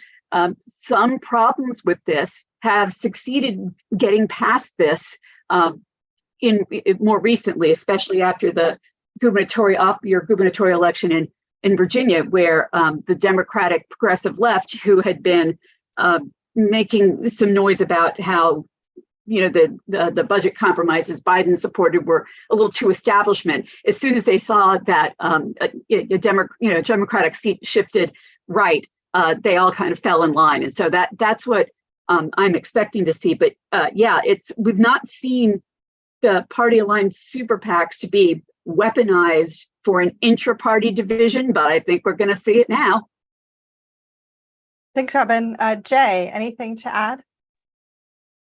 some problems with this have succeeded getting past this in more recently, especially after the gubernatorial election in Virginia, where the Democratic progressive left, who had been making some noise about how the budget compromises Biden supported were a little too establishment. As soon as they saw that a Democratic seat shifted right, they all kind of fell in line. And so that's what I'm expecting to see. But we've not seen the party aligned super PACs to be weaponized for an intra-party division, but I think we're going to see it now. Thanks, Robin. Jay, anything to add?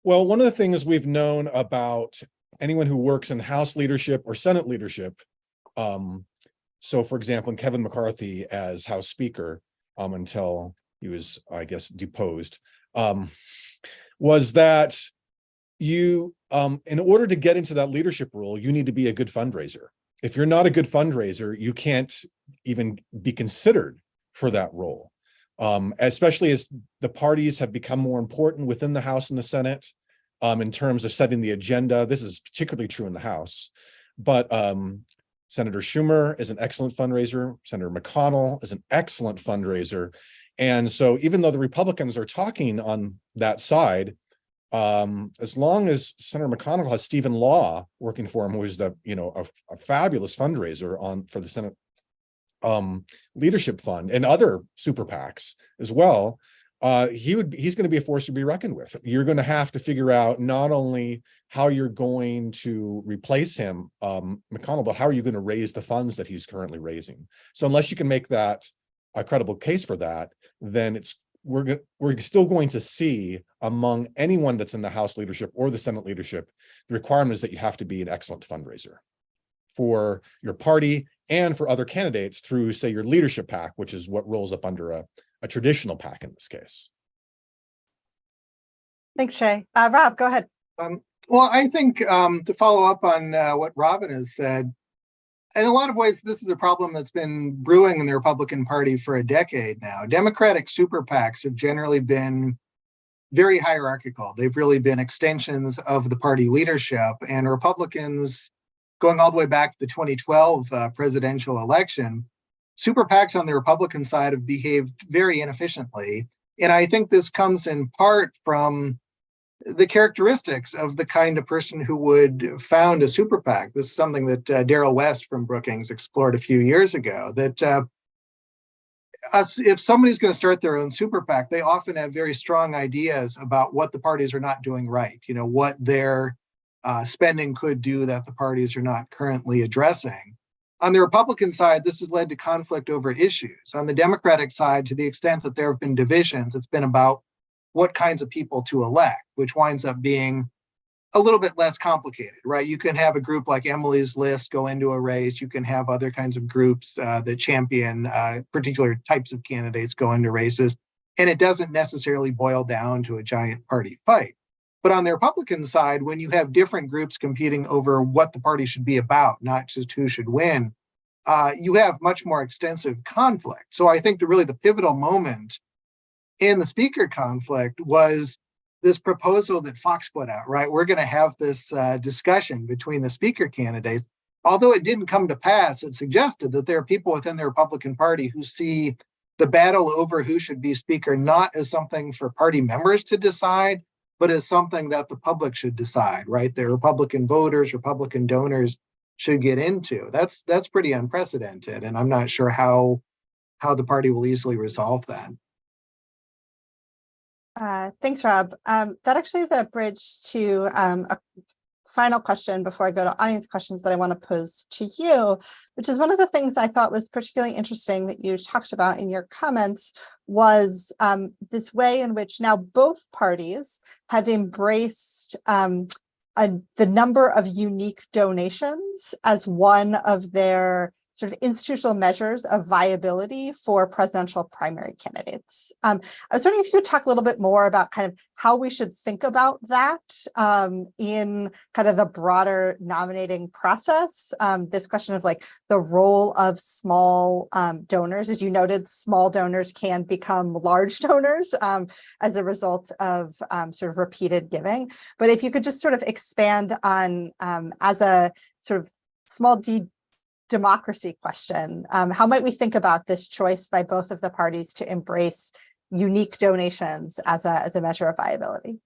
Well, one of the things we've known about anyone who works in House leadership or Senate leadership, so for example, in Kevin McCarthy as House Speaker, until he was, I guess, deposed, was that you, in order to get into that leadership role, you need to be a good fundraiser. If you're not a good fundraiser, you can't even be considered for that role. Especially as the parties have become more important within the House and the Senate in terms of setting the agenda. This is particularly true in the House, but Senator Schumer is an excellent fundraiser. Senator McConnell is an excellent fundraiser. And so even though the Republicans are talking on that side, as long as Senator McConnell has Stephen Law working for him, who is a fabulous fundraiser for the Senate leadership fund and other super PACs as well, he's going to be a force to be reckoned with. You're going to have to figure out not only how you're going to replace him, McConnell, but how are you going to raise the funds that he's currently raising. So unless you can make that a credible case for that, then we're still going to see among anyone that's in the House leadership or the Senate leadership, the requirement is that you have to be an excellent fundraiser for your party and for other candidates through, say, your leadership PAC, which is what rolls up under a traditional PAC in this case. Thanks, Shay. Rob, go ahead. Well, I think to follow up on what Robin has said, in a lot of ways, this is a problem that's been brewing in the Republican Party for a decade now. Democratic super PACs have generally been very hierarchical. They've really been extensions of the party leadership, and Republicans, going all the way back to the 2012 presidential election, super PACs on the Republican side have behaved very inefficiently. And I think this comes in part from the characteristics of the kind of person who would found a super PAC. This is something that Daryl West from Brookings explored a few years ago, that if somebody's going to start their own super PAC, they often have very strong ideas about what the parties are not doing right, what their spending could do that the parties are not currently addressing. On the Republican side, this has led to conflict over issues. On the Democratic side, to the extent that there have been divisions, it's been about what kinds of people to elect, which winds up being a little bit less complicated, right? You can have a group like Emily's List go into a race. You can have other kinds of groups that champion particular types of candidates go into races. And it doesn't necessarily boil down to a giant party fight. But on the Republican side, when you have different groups competing over what the party should be about, not just who should win, you have much more extensive conflict. So I think the pivotal moment in the speaker conflict was this proposal that Fox put out, right? We're going to have this discussion between the speaker candidates. Although it didn't come to pass, it suggested that there are people within the Republican Party who see the battle over who should be speaker not as something for party members to decide, but as something that the public should decide, right? The Republican voters, Republican donors should get into. That's pretty unprecedented, and I'm not sure how the party will easily resolve that. Thanks, Rob. That actually is a bridge to a final question before I go to audience questions that I want to pose to you, which is one of the things I thought was particularly interesting that you talked about in your comments was this way in which now both parties have embraced the number of unique donations as one of their sort of institutional measures of viability for presidential primary candidates. I was wondering if you could talk a little bit more about kind of how we should think about that in kind of the broader nominating process. This question of like the role of small donors. As you noted, small donors can become large donors as a result of sort of repeated giving. But if you could just sort of expand on as a sort of small d democracy question, how might we think about this choice by both of the parties to embrace unique donations as a measure of viability?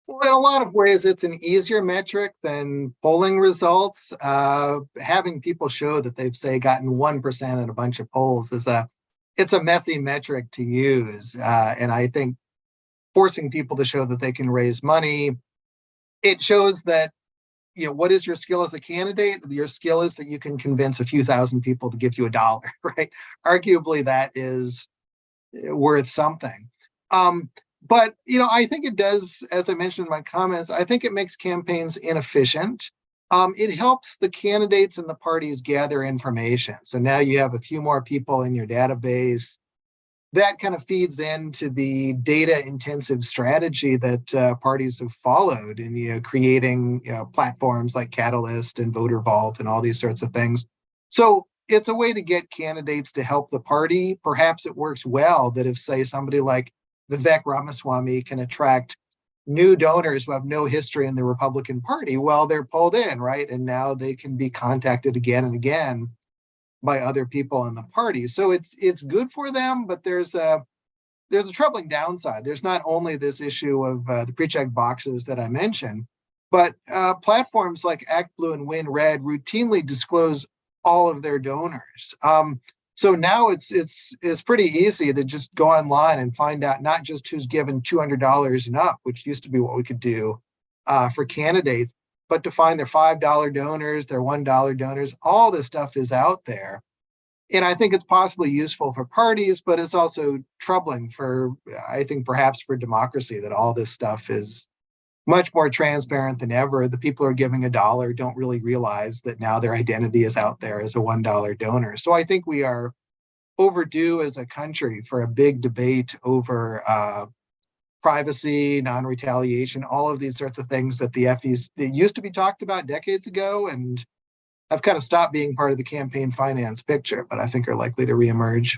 Well, in a lot of ways, it's an easier metric than polling results. Having people show that they've, say, gotten 1% in a bunch of polls it's a messy metric to use. And I think forcing people to show that they can raise money, it shows that, what is your skill as a candidate? Your skill is that you can convince a few thousand people to give you $1, right? Arguably, that is worth something. But, I think it does, as I mentioned in my comments, I think it makes campaigns inefficient. It helps the candidates and the parties gather information. So now you have a few more people in your database. That kind of feeds into the data-intensive strategy that parties have followed in creating platforms like Catalyst and Voter Vault and all these sorts of things. So it's a way to get candidates to help the party. Perhaps it works well that if, say, somebody like Vivek Ramaswamy can attract new donors who have no history in the Republican Party, well, they're pulled in, right? And now they can be contacted again and again by other people in the party. So it's good for them, but there's a troubling downside. There's not only this issue of the pre-check boxes that I mentioned, but platforms like ActBlue and WinRed routinely disclose all of their donors. So now it's pretty easy to just go online and find out not just who's given $200 and up, which used to be what we could do for candidates, but to find their $5 donors, their $1 donors. All this stuff is out there. And I think it's possibly useful for parties, but it's also troubling for, I think, perhaps for democracy, that all this stuff is much more transparent than ever. The people who are giving $1 don't really realize that now their identity is out there as a $1 donor. So I think we are overdue as a country for a big debate over privacy, non-retaliation, all of these sorts of things that the FEC used to be talked about decades ago and have kind of stopped being part of the campaign finance picture, but I think are likely to reemerge.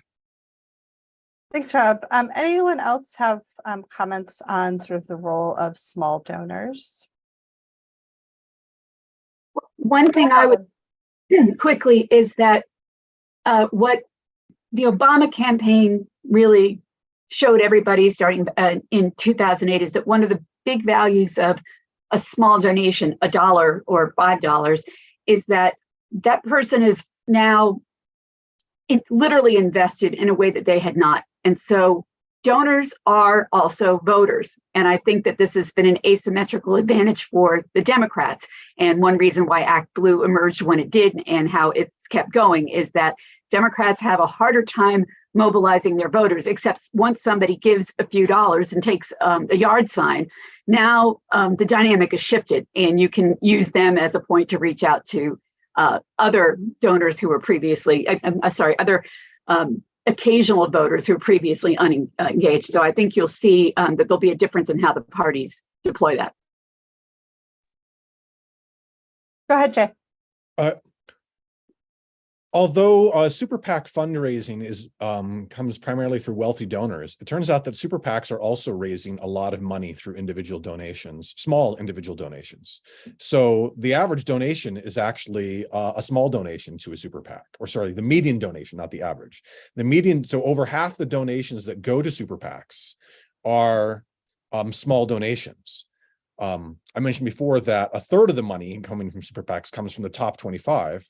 Thanks, Rob. Anyone else have comments on sort of the role of small donors? One thing I would quickly is that what the Obama campaign really showed everybody starting in 2008 is that one of the big values of a small donation, $1 or $5, is that that person is now literally invested in a way that they had not. And so donors are also voters. And I think that this has been an asymmetrical advantage for the Democrats. And one reason why ActBlue emerged when it did and how it's kept going is that Democrats have a harder time mobilizing their voters, except once somebody gives a few dollars and takes a yard sign, now the dynamic is shifted and you can use them as a point to reach out to other donors who were previously, other occasional voters who were previously unengaged. So I think you'll see that there'll be a difference in how the parties deploy that. Go ahead, Jay. Although super PAC fundraising is comes primarily through wealthy donors, it turns out that super PACs are also raising a lot of money through individual donations, small individual donations. So the average donation is actually a small donation to a super PAC, or sorry, the median donation, not the average. The median, so over half the donations that go to super PACs are small donations. I mentioned before that a third of the money coming from super PACs comes from the top 25.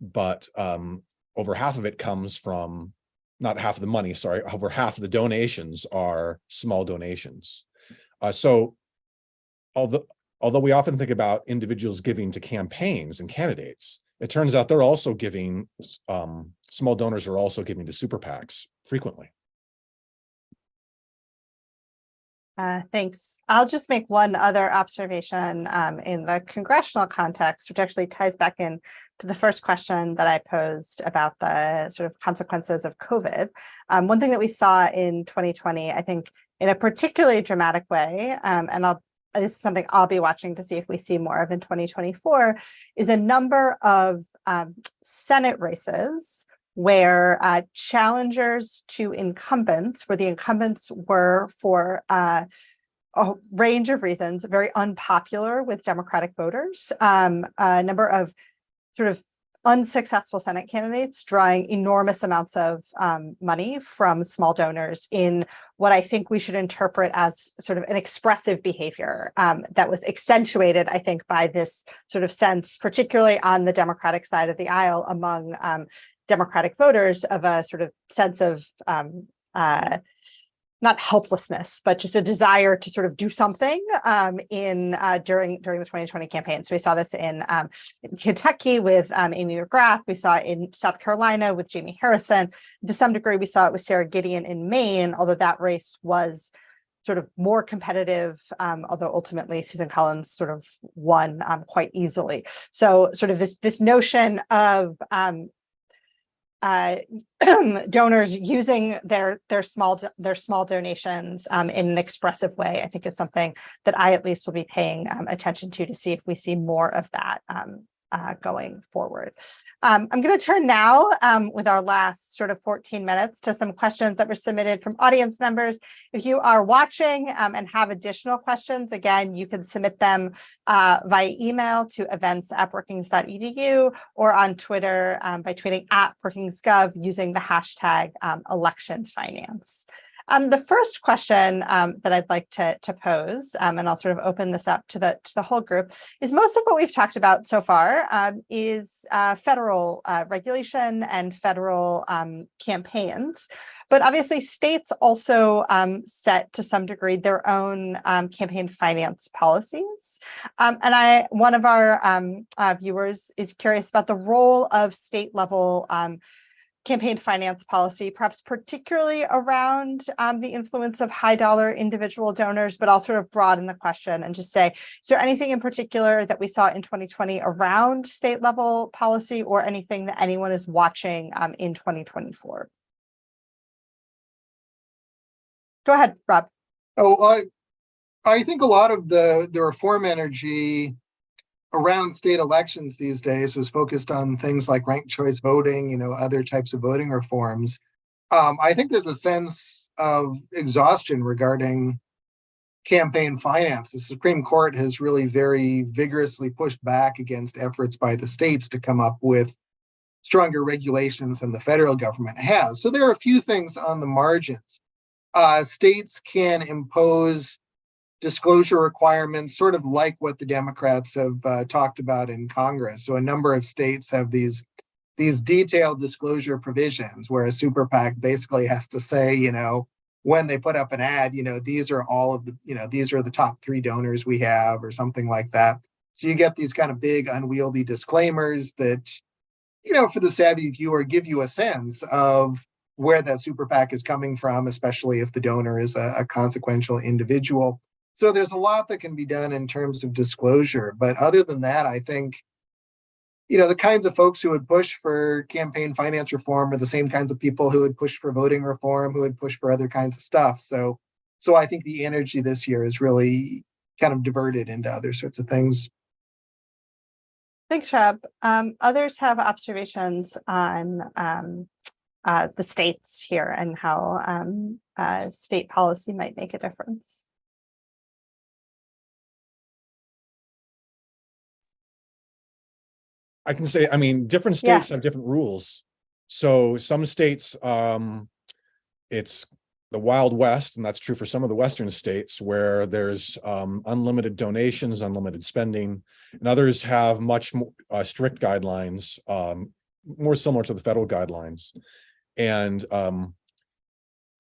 But over half of it comes from, not half of the money, sorry, over half of the donations are small donations. So although we often think about individuals giving to campaigns and candidates, it turns out they're also giving, small donors are also giving to super PACs frequently. Thanks. I'll just make one other observation in the congressional context, which actually ties back in to the first question that I posed about the sort of consequences of COVID. One thing that we saw in 2020, I think in a particularly dramatic way, and this is something I'll be watching to see if we see more of in 2024, is a number of Senate races where challengers to incumbents, where the incumbents were for a range of reasons very unpopular with Democratic voters, a number of sort of unsuccessful Senate candidates drawing enormous amounts of money from small donors in what I think we should interpret as sort of an expressive behavior that was accentuated, I think, by this sort of sense, particularly on the Democratic side of the aisle among Democratic voters, of a sort of sense of not helplessness, but just a desire to sort of do something during the 2020 campaign. So we saw this in Kentucky with Amy McGrath. We saw it in South Carolina with Jamie Harrison. To some degree, we saw it with Sarah Gideon in Maine, although that race was sort of more competitive, although ultimately Susan Collins sort of won quite easily. So sort of this notion of donors using their small donations in an expressive way, I think is something that I at least will be paying attention to see if we see more of that going forward. I'm going to turn now with our last sort of 14 minutes to some questions that were submitted from audience members. If you are watching and have additional questions, again, you can submit them via email to events@brookings.edu or on Twitter by tweeting @BrookingsGov using the hashtag #electionfinance. The first question that I'd like to pose, and I'll sort of open this up to the whole group, is most of what we've talked about so far is federal regulation and federal campaigns. But obviously, states also set to some degree their own campaign finance policies. And one of our viewers is curious about the role of state level campaign finance policy, perhaps particularly around the influence of high dollar individual donors, but I'll sort of broaden the question and just say, is there anything in particular that we saw in 2020 around state level policy, or anything that anyone is watching in 2024? Go ahead, Rob. Oh, I think a lot of the reform energy around state elections these days is focused on things like ranked choice voting, other types of voting reforms. I think there's a sense of exhaustion regarding campaign finance. The Supreme Court has really very vigorously pushed back against efforts by the states to come up with stronger regulations than the federal government has. So there are a few things on the margins. States can impose disclosure requirements, sort of like what the Democrats have talked about in Congress. So a number of states have these detailed disclosure provisions where a super PAC basically has to say, when they put up an ad, these are all of the, these are the top 3 donors we have, or something like that. So you get these kind of big unwieldy disclaimers that, for the savvy viewer, give you a sense of where that super PAC is coming from, especially if the donor is a consequential individual. So there's a lot that can be done in terms of disclosure. But other than that, I think, the kinds of folks who would push for campaign finance reform are the same kinds of people who would push for voting reform, who would push for other kinds of stuff. So I think the energy this year is really kind of diverted into other sorts of things. Thanks, Rob. Others have observations on the states here and how state policy might make a difference. I can say, I mean, different states have different rules. So some states, it's the Wild West, and that's true for some of the Western states, where there's unlimited donations, unlimited spending, and others have much more strict guidelines, more similar to the federal guidelines. And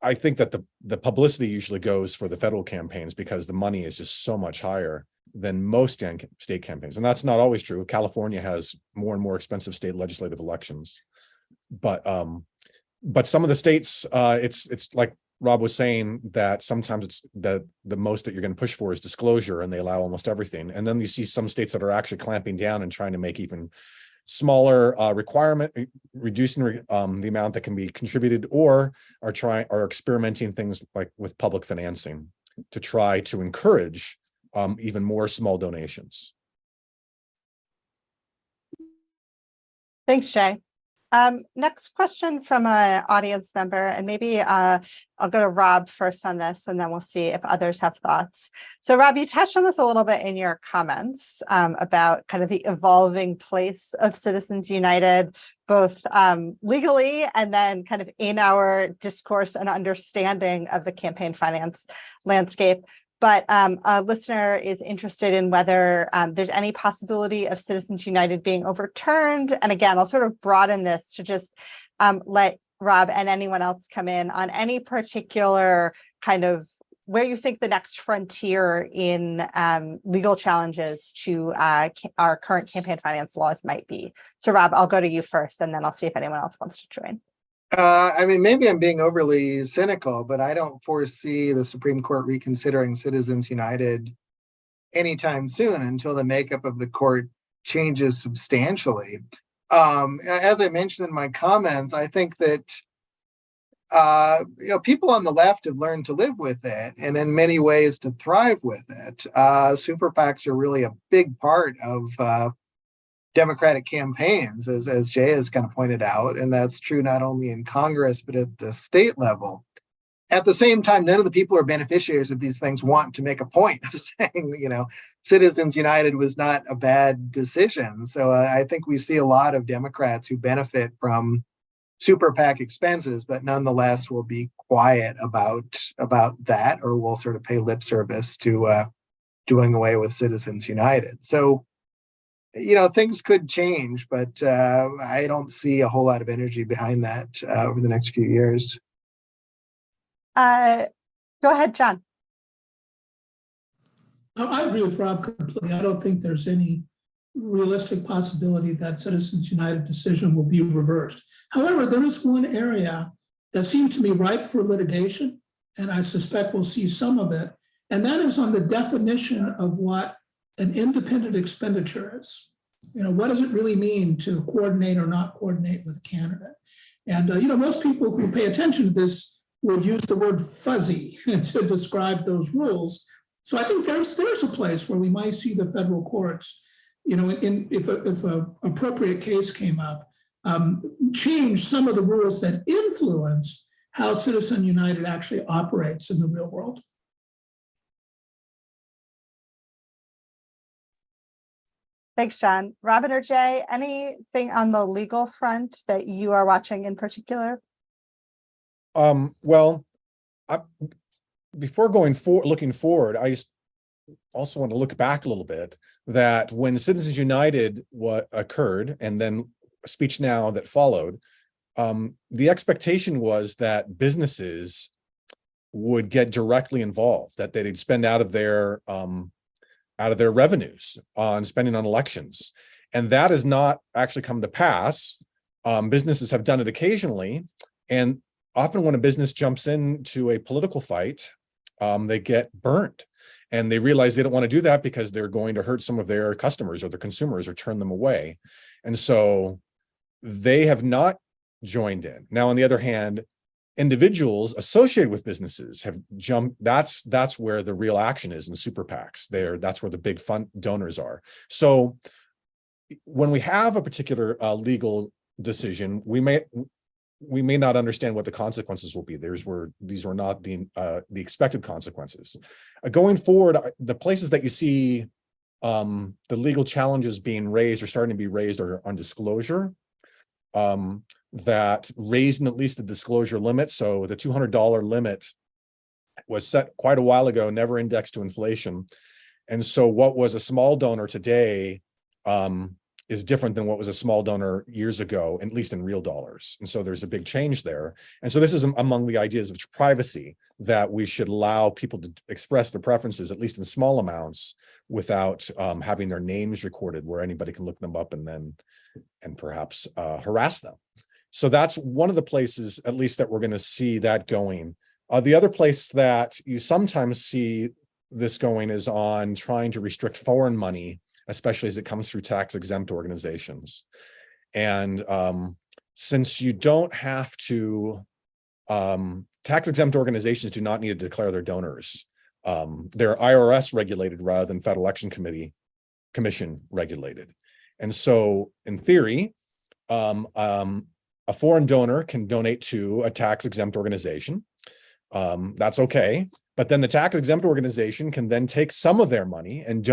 I think that the publicity usually goes for the federal campaigns because the money is just so much higher than most state campaigns. And that's not always true. California has more and more expensive state legislative elections. But some of the states, it's like Rob was saying, that sometimes it's the most that you're going to push for is disclosure, and they allow almost everything. And then you see some states that are actually clamping down and trying to make even smaller requirement, reducing the amount that can be contributed, or are experimenting things like with public financing to try to encourage even more small donations. Thanks, Jay. Next question from an audience member, and maybe I'll go to Rob first on this, and then we'll see if others have thoughts. So Rob, you touched on this a little bit in your comments about kind of the evolving place of Citizens United, both legally and then kind of in our discourse and understanding of the campaign finance landscape. But a listener is interested in whether there's any possibility of Citizens United being overturned. And again, I'll sort of broaden this to just let Rob and anyone else come in on any particular kind of where you think the next frontier in legal challenges to our current campaign finance laws might be. So Rob, I'll go to you first, and then I'll see if anyone else wants to join. I mean, maybe I'm being overly cynical, but I don't foresee the Supreme Court reconsidering Citizens United anytime soon until the makeup of the court changes substantially. As I mentioned in my comments, I think that people on the left have learned to live with it, and in many ways to thrive with it. Super PACs are really a big part of Democratic campaigns, as Jay has kind of pointed out, and that's true not only in Congress, but at the state level. At the same time, none of the people who are beneficiaries of these things want to make a point of saying, Citizens United was not a bad decision. So I think we see a lot of Democrats who benefit from super PAC expenses, but nonetheless will be quiet about that, or will sort of pay lip service to doing away with Citizens United. So things could change, but I don't see a whole lot of energy behind that over the next few years. Go ahead, John. I agree with Rob completely. I don't think there's any realistic possibility that Citizens United decision will be reversed. However, there is one area that seems to be ripe for litigation, and I suspect we'll see some of it, and that is on the definition of what an independent expenditure is. What does it really mean to coordinate or not coordinate with a candidate? And, most people who pay attention to this would use the word fuzzy to describe those rules. So I think there's a place where we might see the federal courts, if an appropriate case came up, change some of the rules that influence how Citizen United actually operates in the real world. Thanks, John. Robin or Jay, anything on the legal front that you are watching in particular? Before looking forward, I just also want to look back a little bit, that when Citizens United occurred, and then Speech Now that followed, the expectation was that businesses would get directly involved, that they'd spend out of their revenues on spending on elections. And that has not actually come to pass. Businesses have done it occasionally. And often when a business jumps into a political fight, they get burnt. And they realize they don't want to do that because they're going to hurt some of their customers or their consumers or turn them away. And so they have not joined in. Now, on the other hand, individuals associated with businesses have jumped. That's where the real action is in super PACs. That's where the big fund donors are. So when we have a particular legal decision, we may not understand what the consequences will be. These were not the expected consequences. Going forward, the places that you see the legal challenges being raised or starting to be raised are on disclosure. That raising at least the disclosure limit. So the $200 limit was set quite a while ago, never indexed to inflation. And so what was a small donor today is different than what was a small donor years ago, at least in real dollars. And so there's a big change there. And so this is among the ideas of privacy, that we should allow people to express their preferences, at least in small amounts, without having their names recorded where anybody can look them up and perhaps harass them. So that's one of the places, at least, that we're going to see that going. The other place that you sometimes see this going is on trying to restrict foreign money, especially as it comes through tax-exempt organizations. And since you don't have to, tax-exempt organizations do not need to declare their donors. They're IRS regulated rather than Federal Election Commission regulated. And so in theory, a foreign donor can donate to a tax-exempt organization. That's okay. But then the tax-exempt organization can then take some of their money and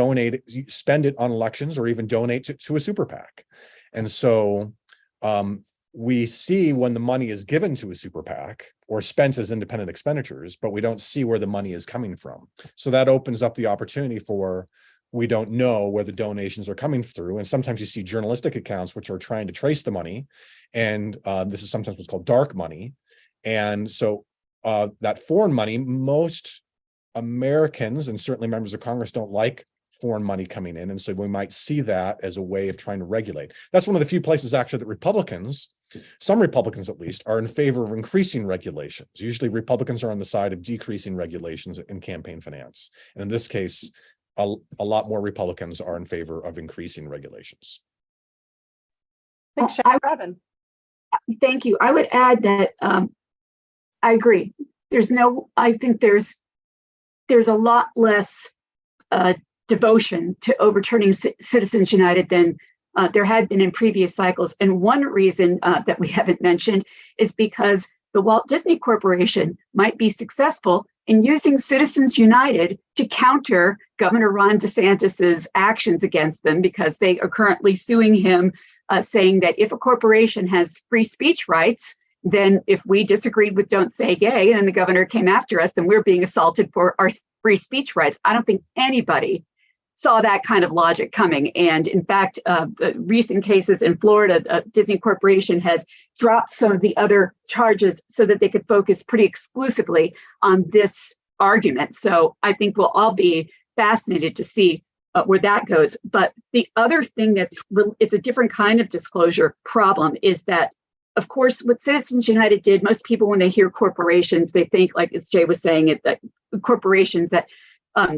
spend it on elections, or even donate to a super PAC. And so we see when the money is given to a super PAC or spent as independent expenditures, but we don't see where the money is coming from. So that opens up the opportunity for, we don't know where the donations are coming through. And sometimes you see journalistic accounts which are trying to trace the money. And this is sometimes what's called dark money. And so that foreign money, most Americans and certainly members of Congress don't like foreign money coming in. And so we might see that as a way of trying to regulate. That's one of the few places actually that Republicans, some Republicans at least, are in favor of increasing regulations. Usually Republicans are on the side of decreasing regulations in campaign finance. And in this case, a lot more Republicans are in favor of increasing regulations. Thanks, Robin. Thank you. I would add that I agree. I think there's a lot less devotion to overturning Citizens United than there had been in previous cycles. And one reason that we haven't mentioned is because the Walt Disney Corporation might be successful in using Citizens United to counter Governor Ron DeSantis's actions against them, because they are currently suing him, saying that if a corporation has free speech rights, then if we disagreed with Don't Say Gay and the governor came after us, then we're being assaulted for our free speech rights. I don't think anybody saw that kind of logic coming. And in fact, the recent cases in Florida, Disney Corporation has dropped some of the other charges so that they could focus pretty exclusively on this argument. So I think we'll all be fascinated to see where that goes. But the other thing it's a different kind of disclosure problem is that, of course, what Citizens United did, most people, when they hear corporations, they think, like as Jay was saying, that corporations that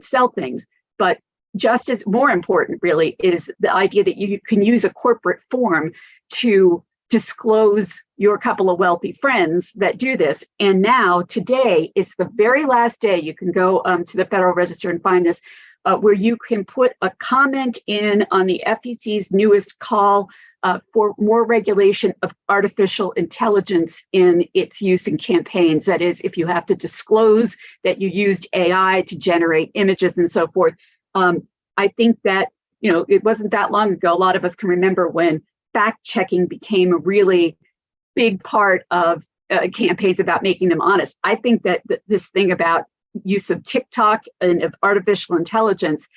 sell things. But just as more important, really, is the idea that you can use a corporate form to disclose your couple of wealthy friends that do this. And now, today, is the very last day you can go to the Federal Register and find this, where you can put a comment in on the FEC's newest call for more regulation of artificial intelligence in its use in campaigns. That is, if you have to disclose that you used AI to generate images and so forth. I think that, it wasn't that long ago, a lot of us can remember when fact checking became a really big part of campaigns about making them honest. I think that this thing about use of TikTok and of artificial intelligence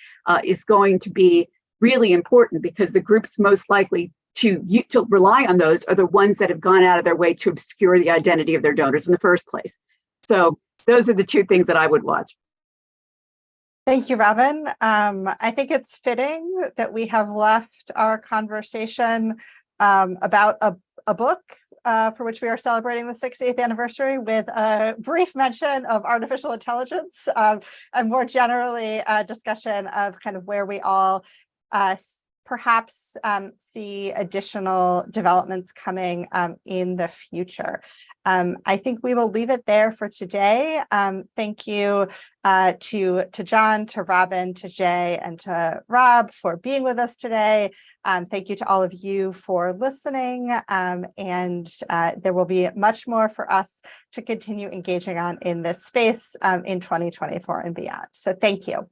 is going to be really important, because the groups most likely to rely on those are the ones that have gone out of their way to obscure the identity of their donors in the first place. So those are the two things that I would watch. Thank you, Robin. I think it's fitting that we have left our conversation about a book for which we are celebrating the 60th anniversary with a brief mention of artificial intelligence, and more generally a discussion of kind of where we all perhaps see additional developments coming in the future. I think we will leave it there for today. Thank you to John, to Robin, to Jay, and to Rob for being with us today. Thank you to all of you for listening. And there will be much more for us to continue engaging on in this space in 2024 and beyond. So thank you.